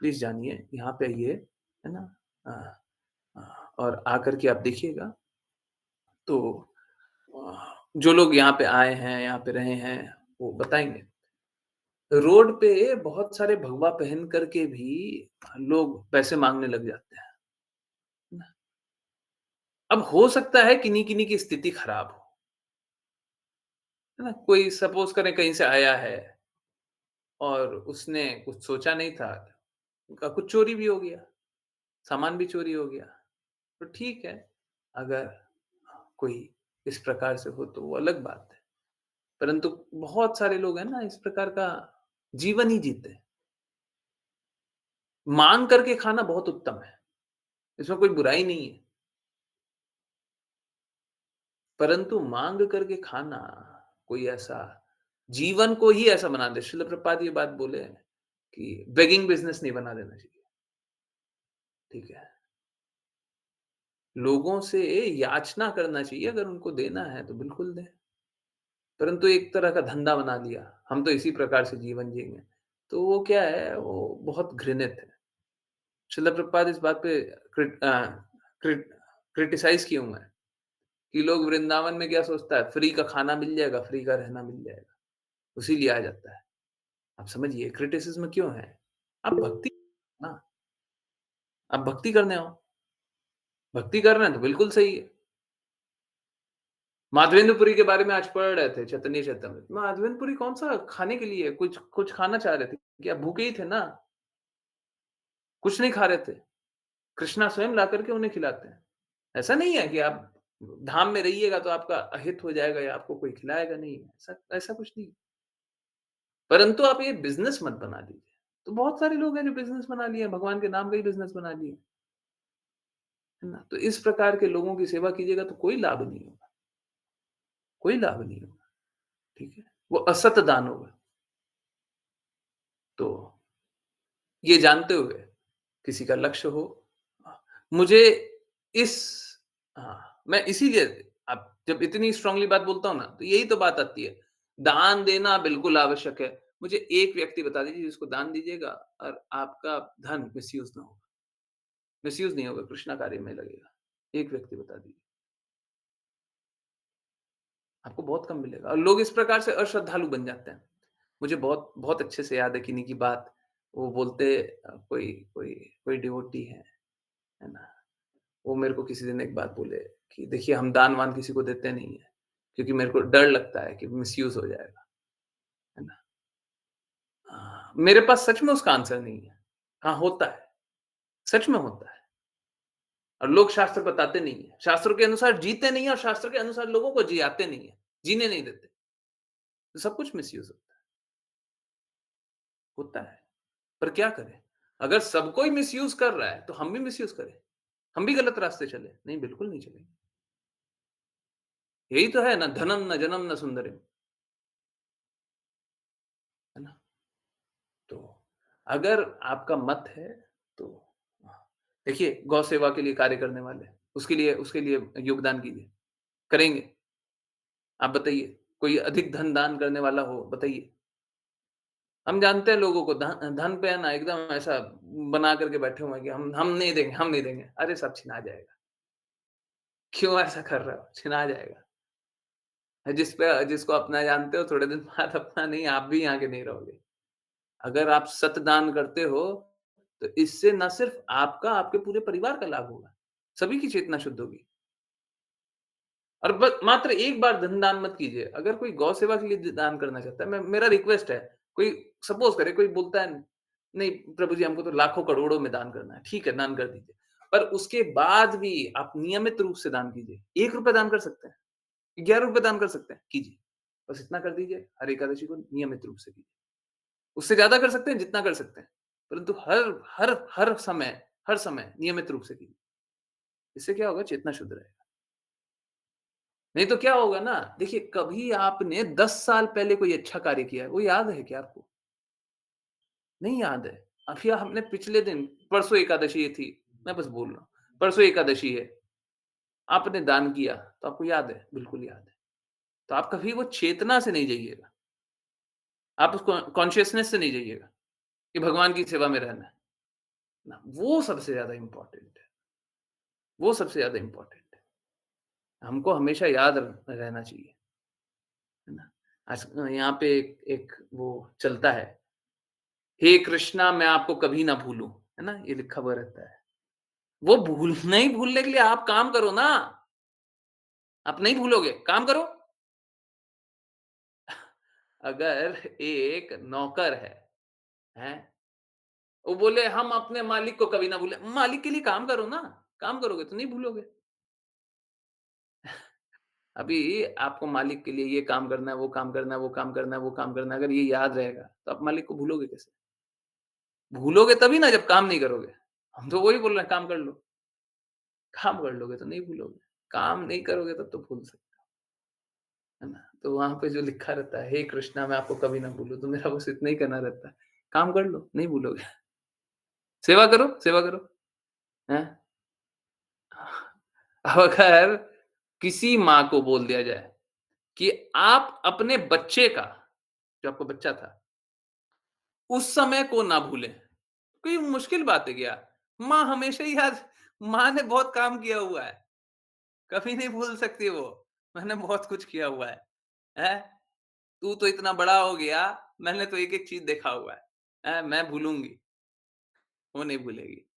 प्लीज़ जानिए, यहाँ पे आइए, है ना? अ और आकर के आप देखिएगा तो जो लोग यहाँ पे आए हैं, यहाँ पे रहे हैं, वो बताएँगे। रोड पे बहुत सारे भगवा पहन कर के भी लोग पैसे माँगने लग जाते हैं, है ना? अब हो सकता है किन्हीं-किन्हीं की स्थिति खराब हो, है ना? कोई सपोज़ करें कहीं से आया है और उसने कुछ सोचा नहीं था, उनका कुछ चोरी भी हो गया, सामान भी चोरी हो गया, तो ठीक है, अगर कोई इस प्रकार से हो तो वो अलग बात है। परंतु बहुत सारे लोग हैं ना इस प्रकार का जीवन ही जीते हैं। माँग करके खाना बहुत उत्तम है, इसमें कोई बुराई नहीं है। परंतु माँग करके खाना कोई ऐसा जीवन को ही ऐसा बना दे। श्रील प्रभुपाद ये बात बोले हैं कि बेगिंग बिज़नेस नहीं बना देना चाहिए, ठीक है? लोगों से याचना करना चाहिए, अगर उनको देना है तो बिल्कुल दें। परंतु एक तरह का धंधा बना लिया, हम तो इसी प्रकार से जीवन जिएँगे, तो वो क्या है, वो बहुत घृणित है। श्रील प्रभुपाद इस बात पे क्रिटिसाइज किए हुए हैं कि लोग वृंदावन में क्या सोचता है, फ्री का खाना मिल जाएगा, फ्री का रहना मिल जाएगा, उसी लिए आ जाता है। आप समझिए क्रिटिसिज्म क्यों है? आप भक्ति ना, आप भक्ति करने हो, भक्ति कर रहे हैं तो बिल्कुल सही है। माधवेंद्रपुरी के बारे में आज पढ़ रहे थे चैतन्य चैतन्य, माधवेंद्रपुरी कौन सा खाने के लिए, कुछ कुछ खाना चाह रहे थे क्या? भूखे ही थे ना, कुछ नहीं खा रहे थे, कृष्णा स्वयं ला करके उन्हें खिलाते हैं। ऐसा नहीं है कि आप धाम में रहिएगा तो आपका अहित हो जाएगा या आपको कोई खिलाएगा, नहीं, ऐसा ऐसा कुछ नहीं। परंतु आप ये बिजनेस मत बना लीजिए। तो बहुत सारे लोग हैं जो बिजनेस बना लिए, भगवान के नाम का ही बिजनेस बना लिए, है ना? तो इस प्रकार के लोगों की सेवा कीजिएगा तो कोई लाभ नहीं होगा, कोई लाभ नहीं होगा, ठीक है? वो असत दान होगा। तो ये जानते हुए किसी का लक्ष्य हो, मुझे इस मैं इसीलिए अब जब इतनी स्ट्रांगली बात बोलता हूँ ना, तो यही तो बात आती है। दान देना बिल्कुल आवश्यक है। मुझे एक व्यक्ति बता दीजिए जिसको दान दीजिएगा और आपका धन मिसयूज़ ना होगा। मिसयूज़ नहीं होगा, कृष्णा कार्य में लगेगा। एक व्यक्ति बता दीजिए। आपको बहुत कम मिलेगा और लोग इस प्रकार से अश्रद्धालु बन जाते हैं। मुझे बहुत बहुत अच्छे से याद है किन्हीं की बात, वो बोलते कोई कोई कोई डिवोटी है ना? वो मेरे को किसी दिन एक बात बोले कि देखिए हम दान-वान किसी को देते नहीं है, क्योंकि मेरे को डर लगता है कि मिसयूज़ हो जाएगा, है ना? मेरे पास सच में उसका आंसर नहीं है। हाँ, होता है, सच में होता है और लोग शास्त्र बताते नहीं है। शास्त्रों के अनुसार जीते नहीं है और शास्त्र के अनुसार लोगों को जियाते नहीं है, जीने नहीं देते। तो सब कुछ मिसयूज़ होता है, पर क्या करें? अगर सब कोई मिसयूज़ कर रहा है, तो हम भी मिसयूज़ करें, हम भी गलत रास्ते चलें? नहीं, बिल्कुल नहीं चलेंगे। यही तो है ना, धनम न जनम न सुंदरिम, है ना? तो अगर आपका मत है तो देखिए गौ सेवा के लिए कार्य करने वाले, उसके लिए योगदान कीजिए, करेंगे। आप बताइए, कोई अधिक धन दान करने वाला हो, बताइए। हम जानते हैं लोगों को धन धन पे है ना एकदम ऐसा बना करके बैठे हुए हैं कि हम नहीं देंगे, हम नहीं देंगे। अरे सब छिना जाएगा। क्यों ऐसा कर रहे हो? छिना जाएगा। जिसको अपना जानते हो थोड़े दिन बाद अपना नहीं, आप भी यहाँ के नहीं रहोगे। अगर आप सतदान करते हो, तो इससे ना सिर्फ आपका, आपके पूरे परिवार का लाभ होगा। सभी की चेतना शुद्ध होगी। और मात्र एक बार धन दान मत कीजिए। अगर कोई गौ सेवा के लिए दान करना चाहता है, मेरा रिक्वेस्ट है, कोई सपोज़ करे कोई बोलता है, नहीं प्रभु जी हमको तो लाखों करोड़ों में दान करना है। ठीक है, दान कर दीजिए। पर उसके बाद भी आप नियमित रूप से दान कीजिए। ₹1 दान कर सकते हैं, ₹11 दान कर सकते हैं, कीजिए। बस इतना कर दीजिए, हर एकादशी को नियमित रूप से कीजिए। उससे ज़्यादा कर सकते हैं, जितना कर सकते हैं। परंतु हर समय नियमित रूप से कीजिए। इससे क्या होगा? चेतना शुद्ध रहेगा। नहीं तो क्या होगा ना, देखिए कभी आपने 10 साल पहले कोई अच्छा कार्य किया है, वो याद है क्या आपको? नहीं याद है। अभी हमने पिछले दिन परसों एकादशी थी, मैं बस बोल रहा हूँ, परसों एकादशी है, आपने दान किया, तो आपको याद है? बिल्कुल याद है। तो आप कभी वो चेतना से नहीं जाइएगा, आप उस कॉन्शियसनेस से नहीं जाइएगा कि भगवान की सेवा में रहना है। ना, वो सबसे ज़्यादा इम्पोर्टेंट है, वो सबसे ज़्यादा इम्पोर्टेंट है। हमको हमेशा याद रहना चाहिए, है ना? आज यहाँ पे एक एक वो चलता है, हे कृष्णा मैं आपको कभी ना भूलूँ, है ना? ये लिखा हुआ रहता है। वो नहीं भूलने के लिए आप काम करो ना, आप नहीं भूलोगे, काम करो। अगर एक नौकर है, हैं? वो बोले हम अपने मालिक को कभी ना भूले, मालिक के लिए काम करो ना, काम करोगे तो नहीं भूलोगे। अभी आपको मालिक के लिए ये काम करना है, वो काम करना है, वो काम करना है, वो काम करना है, अगर ये याद रहेगा, तो आप मालिक को भूलोगे कैसे? भूलोगे तभी ना जब काम नहीं करोगे। हम तो वही बोल रहे हैं काम कर लो। काम कर लोगे तो नहीं भूलोगे। काम नहीं करोगे तब तो भूल सकते हो, है ना? तो वहाँ पे जो लिखा रहता है, हे कृष्णा मैं आपको कभी ना भूलूँ, तो मेरा बस इतना ही कहना रहता है। काम कर लो, नहीं भूलोगे। सेवा करो, सेवा करो, हैं? अब अगर किसी माँ को बोल दिया जाए कि आप अपने बच्चे का, जो आपका बच्चा था, उस समय को ना भूलें, कोई मुश्किल बात है क्या? माँ हमेशा ही याद, माँ ने बहुत काम किया हुआ है, कभी नहीं भूल सकती वो, मैंने बहुत कुछ किया हुआ है? तू तो इतना बड़ा हो गया, मैंने तो एक-एक चीज़ देखा हुआ है, मैं भूलूँगी, वो नहीं भूलेगी,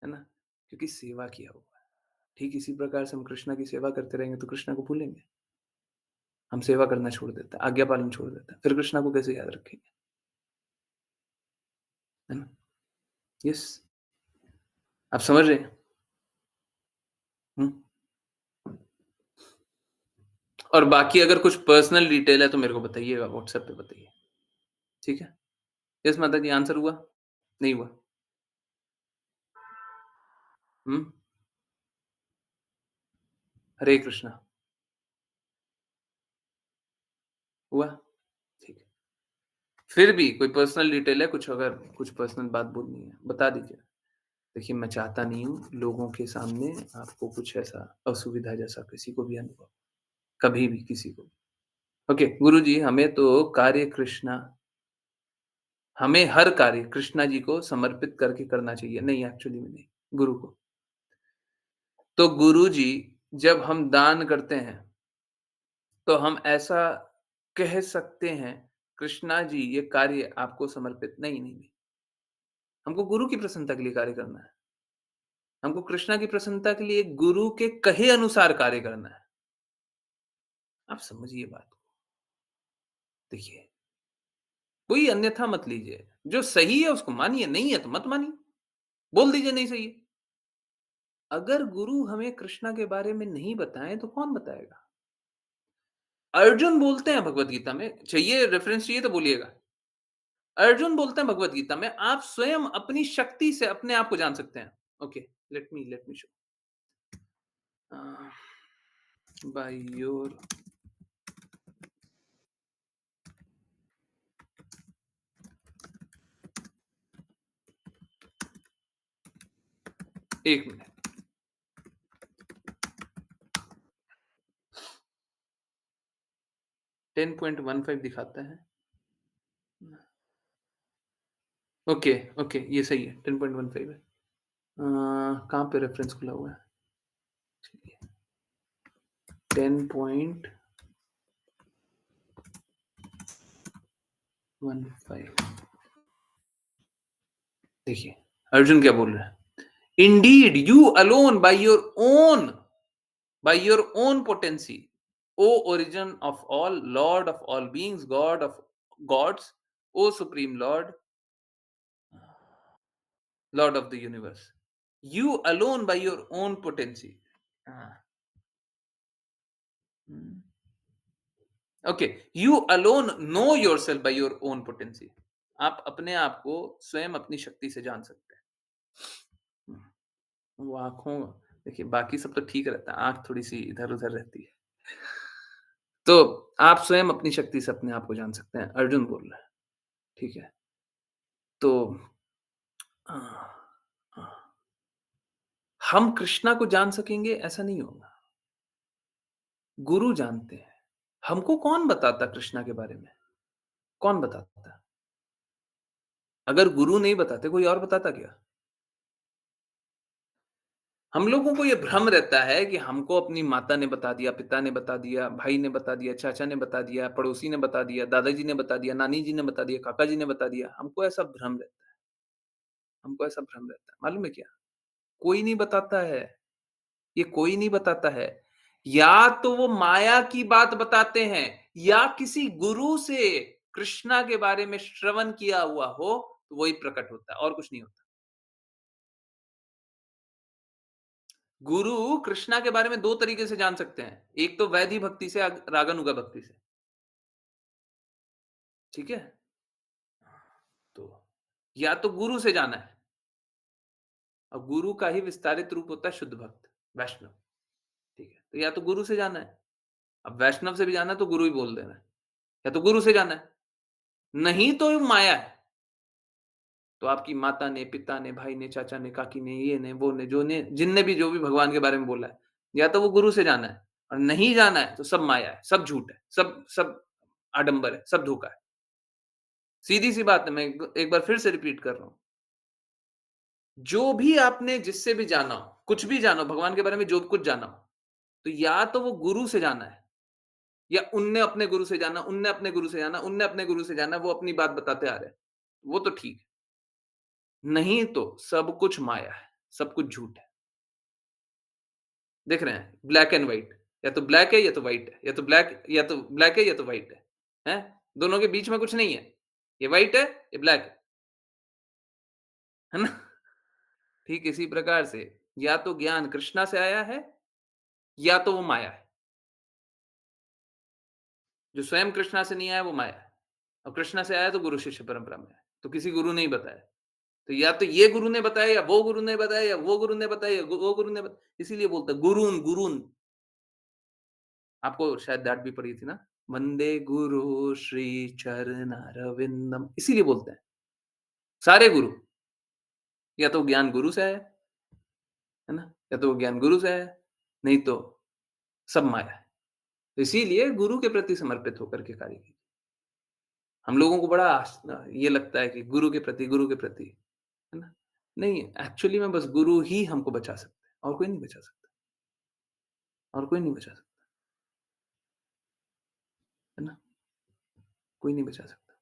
है ना? क्योंकि सेवा किया हुआ है। ठीक इसी प्रकार से हम कृष्णा की सेवा करते रहेंगे तो कृष्णा को भूलेंगे। हम सेवा करना छोड़ देते हैं, आज्ञा पालन छोड़ देते हैं, फिर कृष्णा को कैसे याद रखेंगे? है ना? यस, आप समझ रहे हैं? हुँ? और बाकी अगर कुछ पर्सनल डिटेल है तो मेरे को बताइएगा, व्हाट्सएप पे बताइए, ठीक है? यस माता जी, आंसर हुआ? नहीं हुआ? हुँ? हरे कृष्णा, हुआ? ठीक है। फिर भी कोई पर्सनल डिटेल है, कुछ अगर कुछ पर्सनल बात बोलनी है, बता दीजिए। देखिए, मैं चाहता नहीं हूँ लोगों के सामने आपको कुछ ऐसा असुविधा जैसा किसी को भी अनुभव, कभी भी किसी को। ओके, गुरुजी हमें तो कार्य कृष्णा, हमें हर कार्य कृष्णा जी को समर्पित करके करना चाहिए। नहीं, एक्चुअली में नहीं, गुरु को। तो गुरुजी जब हम दान करते हैं, तो हम ऐसा कह सकते हैं, कृष्णा जी ये कार्य आपको समर्पित, नहीं, नहीं, नहीं। हमको गुरु की प्रसन्नता के लिए कार्य करना है। हमको कृष्णा की प्रसन्नता के लिए गुरु के कहे अनुसार कार्य करना है। आप समझिए बात को। देखिए, कोई अन्यथा मत लीजिए। जो सही है उसको मानिए, नहीं है तो मत मानिए। बोल दीजिए नहीं सही है। अगर गुरु हमें कृष्णा के बारे में नहीं बताएँ तो कौन बताएगा? अर्जुन बोलते हैं भगवत गीता में, चाहिए रेफरेंस चाहिए तो बोलिएगा। अर्जुन बोलते हैं भगवत गीता में, आप स्वयं अपनी शक्ति से अपने आप को जान सकते हैं। Okay, let me show. By your, 1 minute. 10.15 दिखाता है। ओके, ओके, ये सही है, 10.15 है। कहाँ पे रेफरेंस खुला हुआ है? चलिए, 10.15 देखिए, अर्जुन क्या बोल रहा है? Indeed you alone by your own potency, O origin of all, Lord of all beings, God of gods, O supreme Lord, Lord of the universe. You alone by your own potency. Ah. Okay, you alone know yourself by your own potency. आप अपने आप को स्वयं अपनी शक्ति से जान सकते हैं। वो आँखों, देखिए बाकी सब तो ठीक रहता है, आँख थोड़ी-सी इधर-उधर रहती है। तो आप स्वयं अपनी शक्ति से अपने आप को जान सकते हैं, अर्जुन बोल रहा है, ठीक है? तो अ, अ, हम कृष्णा को जान सकेंगे ऐसा नहीं होगा। गुरु जानते हैं। हमको कौन बताता कृष्णा के बारे में? कौन बताता? अगर गुरु नहीं बताते कोई और बताता क्या? हम लोगों को ये भ्रम रहता है कि हमको अपनी माता ने बता दिया, पिता ने बता दिया, भाई ने बता दिया, चाचा ने बता दिया, पड़ोसी ने बता दिया, दादाजी ने बता दिया, नानी जी ने बता दिया, काका जी ने बता दिया। हमको ऐसा भ्रम रहता है, हमको ऐसा भ्रम रहता है। मालूम है क्या? कोई नहीं बताता है, ये कोई नहीं बताता है। या तो वो माया की बात बताते हैं या किसी गुरु से कृष्णा के बारे में श्रवण किया हुआ हो, तो वही प्रकट होता है और कुछ नहीं होता। गुरु कृष्णा के बारे में 2 तरीके से जान सकते हैं। एक तो वैधि भक्ति से, रागानुगा भक्ति से। ठीक है? तो या तो गुरु से जाना है, और गुरु का ही विस्तारित रूप होता है शुद्ध भक्त, वैष्णव। ठीक है? तो या तो गुरु से जाना है, अब वैष्णव से भी जाना है तो गुरु ही बोल देना है, या तो गुरु से जाना है, नहीं तो ये माया है। तो आपकी माता ने, पिता ने, भाई ने, चाचा ने, काकी ने, ये ने, वो ने, जो ने, जिनने भी जो भी भगवान के बारे में बोला है, या तो वो गुरु से जाना है, और नहीं जाना है तो सब माया है, सब झूठ है, सब सब आडंबर है, सब धोखा है। सीधी सी बात है, मैं एक बार फिर से रिपीट कर रहा हूँ। जो भी आपने जिससे भी जाना हो, कुछ भी जानो, भगवान के बारे में जो कुछ जाना हो, तो या तो वो गुरु से जाना है, या उनने अपने गुरु से जाना, उनने अपने गुरु से जाना, उनने अपने गुरु से जाना, वो अपनी बात बताते आ रहे हैं। वो तो ठीक है। नहीं तो सब कुछ माया है, सब कुछ झूठ है। देख रहे हैं? ब्लैक एंड व्हाइट, या तो ब्लैक है या तो व्हाइट है, या तो ब्लैक है या तो व्हाइट है। हैं? दोनों के बीच में कुछ नहीं है। ये व्हाइट है, ये ब्लैक है ना? ठीक इसी प्रकार से या तो ज्ञान कृष्णा से आया है, या तो वो माया है। जो स्वयं कृष्णा से नहीं आया वो माया है, और कृष्णा से आया तो गुरु शिष्य परंपरा में है। तो किसी गुरु ने ही बताया। तो या तो ये गुरु ने बताया, या वो गुरु ने बताया, या वो गुरु ने बताया, या वो गुरु ने बताया। इसीलिए बोलता है गुरून् गुरून्। आपको शायद डाँट भी पड़ी थी ना? वंदे गुरु श्री चरणारविंदम, इसीलिए बोलते हैं। सारे गुरु, या तो ज्ञान गुरु से है ना? या तो ज्ञान गुरु से है, नहीं तो सब माया है। तो इसीलिए गुरु के प्रति समर्पित होकर के कार्य कीजिए। हम लोगों को बड़ा ये लगता है कि गुरु के प्रति, है ना? नहीं, एक्चुअली में बस गुरु ही हमको बचा सकता है, और कोई नहीं बचा सकता, और कोई नहीं बचा सकता, है ना? कोई नहीं बचा सकता।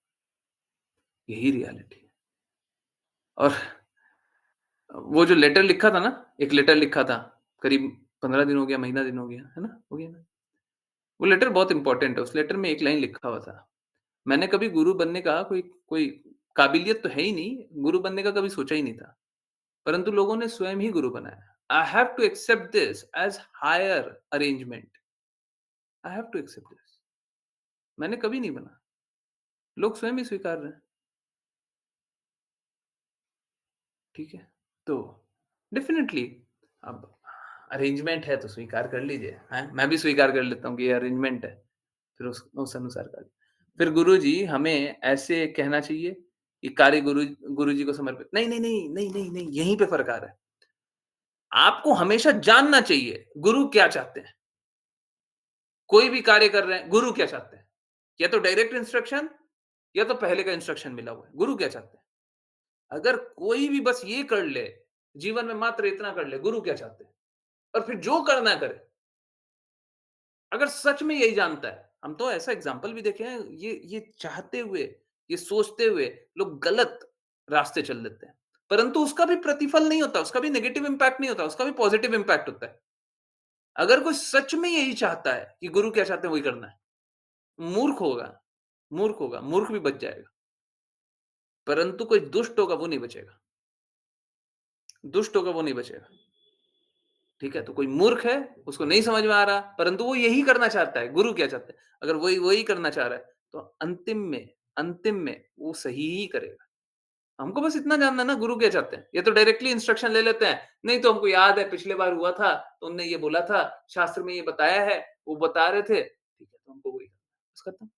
यही रियलिटी है। और वो जो लेटर लिखा था ना, एक लेटर लिखा था, करीब 15 दिन हो गया, महीना दिन हो गया, है ना? हो गया ना? वो लेटर बहुत इम्पोर्टेंट है, उस लेटर में एक लाइन लिखा हुआ था, मैंने कभी गुरु बनने का कोई कोई काबिलियत तो है ही नहीं, गुरु बनने का कभी सोचा ही नहीं था, परंतु लोगों ने स्वयं ही गुरु बनाया। I have to accept this as higher arrangement, I have to accept this. मैंने कभी नहीं बना, लोग स्वयं ही स्वीकार रहे हैं, ठीक है? तो डेफ़िनिटली अब अरेंजमेंट है तो स्वीकार कर लीजिए, हैं? मैं भी स्वीकार कर लेता हूँ कि ये अरेंजमेंट है, फिर उस अनुसार कर। फिर गुरुजी हमें ऐसे कहना चाहिए कि कार्य गुरुजी को समर्पित, नहीं, नहीं, नहीं, नहीं, नहीं, नहीं, यहीं पे फ़र्क आ रहा है। आपको हमेशा जानना चाहिए गुरु क्या चाहते हैं। कोई भी कार्य कर रहे हैं, गुरु क्या चाहते हैं? या तो डायरेक्ट इंस्ट्रक्शन, या तो पहले का इंस्ट्रक्शन मिला हुआ है। गुरु क्या चाहते हैं? अगर कोई भी बस ये कर ले, जीवन में मात्र इतना कर ले, गुरु क्या चाहते हैं? और फिर जो करना है करे। अगर सच में यही जानता है, हम तो ऐसा एग्जाम्पल भी देखे हैं, ये चाहते हुए, ये सोचते हुए लोग गलत रास्ते चल देते हैं, परंतु उसका भी प्रतिफल नहीं होता, उसका भी नेगेटिव इंपैक्ट नहीं होता, उसका भी पॉजिटिव इंपैक्ट होता है। अगर कोई सच में यही चाहता है कि गुरु क्या चाहते हैं वही करना है, मूर्ख होगा, मूर्ख होगा, मूर्ख भी बच जाएगा, परंतु कोई दुष्ट होगा वो नहीं बचेगा, दुष्ट होगा वो नहीं बचेगा। ठीक है? तो कोई मूर्ख है, उसको नहीं समझ में आ रहा, परंतु वो यही करना चाहता है, गुरु क्या चाहते हैं। अगर वही वही करना चाह रहा है, तो अंतिम में वो सही ही करेगा। हमको बस इतना जानना है ना गुरु क्या चाहते हैं। ये तो डायरेक्टली इंस्ट्रक्शन ले लेते हैं, नहीं तो हमको याद है पिछले बार हुआ था, तो उन्होंने ये बोला था, शास्त्र में ये बताया है, वो बता रहे थे, ठीक है, तो हमको वही करना है। बस खत्म,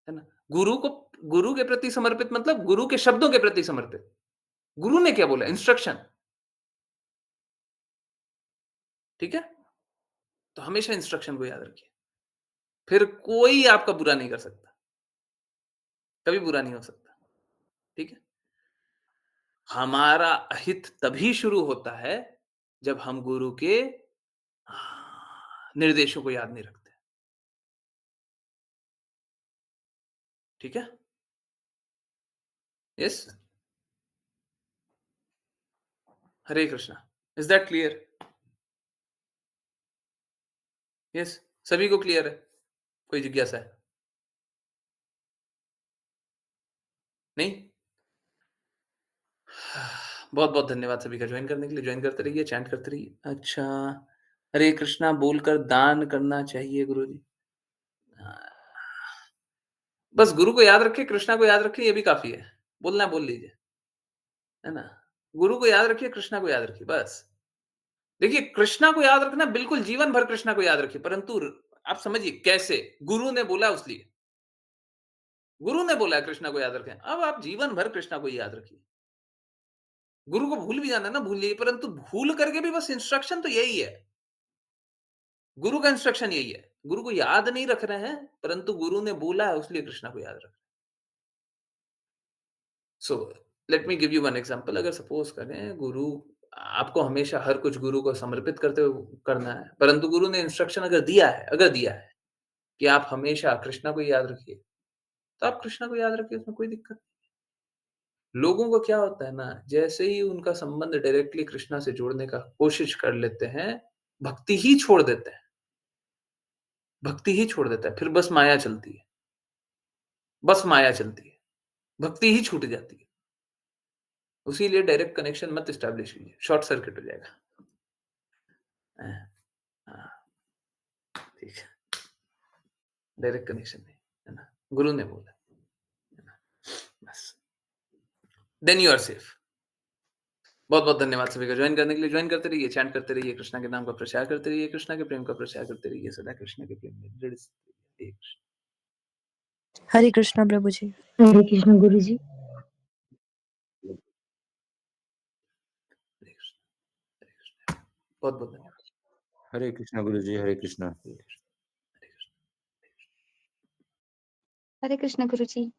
है ना? गुरु के प्रति समर्पित मतलब गुरु के शब्दों के प्रति समर्पित। गुरु ने क्या बोला? इंस्ट्रक्शन, ठीक है? तो हमेशा इंस्ट्रक्शन को याद रखिए। फिर कोई आपका बुरा नहीं कर सकता, कभी बुरा नहीं हो सकता, ठीक है? हमारा अहित तभी शुरू होता है, जब हम गुरु के निर्देशों को याद नहीं रखते, ठीक है? Yes? Hare Krishna. Is that clear? Yes? सभी को क्लियर है? कोई जिज्ञासा है? नहीं? बहुत-बहुत धन्यवाद सभी का जॉइन करने के लिए, जॉइन करते रहिए, चैंट करते रहिए। अच्छा, हरे कृष्णा बोलकर दान करना चाहिए गुरुजी। अ, बस गुरु को याद रखिए, कृष्णा को याद रखिए, ये भी काफ़ी है। बोलना है बोल लीजिए, है ना? गुरु को याद रखिए, कृष्णा को याद रखिए, बस। देखिए, कृष्णा को याद रखना बिल्कुल जीवन भर कृष्णा को याद रखिए, परंतु आप समझिए कैसे? गुरु ने बोला इसलिए। गुरु ने बोला है कृष्णा को याद रखें, अब आप जीवन भर कृष्णा को ही याद रखिए। गुरु को भूल भी जाना है ना, भूल जाइए, परंतु भूल करके भी बस इंस्ट्रक्शन तो यही है। गुरु का इंस्ट्रक्शन यही है। गुरु को याद नहीं रख रहे हैं, परंतु गुरु ने बोला है इसलिए कृष्णा को याद रख रहे हैं। So let me give you one example. अगर सपोज करें गुरु आपको हमेशा हर कुछ गुरु को समर्पित करते हुए करना है, परंतु गुरु ने इंस्ट्रक्शन अगर दिया है कि आप हमेशा कृष्णा को याद रखिए, तो आप कृष्णा को याद रखिए, उसमें कोई दिक्कत नहीं। लोगों को क्या होता है ना, जैसे ही उनका संबंध डायरेक्टली कृष्णा से जोड़ने का कोशिश कर लेते हैं, भक्ति ही छोड़ देते हैं। भक्ति ही छोड़ देता है, फिर बस माया चलती है, बस माया चलती है, भक्ति ही छूट जाती है। उसीलिए डायरेक्ट कनेक्शन मत एस्टैब्लिश कीजिए, शॉर्ट सर्किट हो जाएगा। हाँ, ठीक है, डायरेक्ट कनेक्शन नहीं, है ना, गुरु ने बोला, है ना, बस, देन यू आर सेफ। बहुत बहुत धन्यवाद सभी का ज्वाइन करने के लिए। ज्वाइन करते रहिए, चैंट करते रहिए, कृष्णा के नाम का प्रचार करते रहिए, कृष्णा के प्रेम का प्रचार करते रहिए, सदा कृष्णा के प्रेम में दृढ़ स्थिति रहिए। हरे कृष्णा प्रभु जी। हरे कृष्ण गुरु जी। हरे कृष्ण, हरे कृष्ण। बहुत बहुत धन्यवाद। हरे कृष्णा गुरु जी, हरे कृष्णा। हरे कृष्ण, हरे कृष्ण। हरे कृष्ण गुरु जी।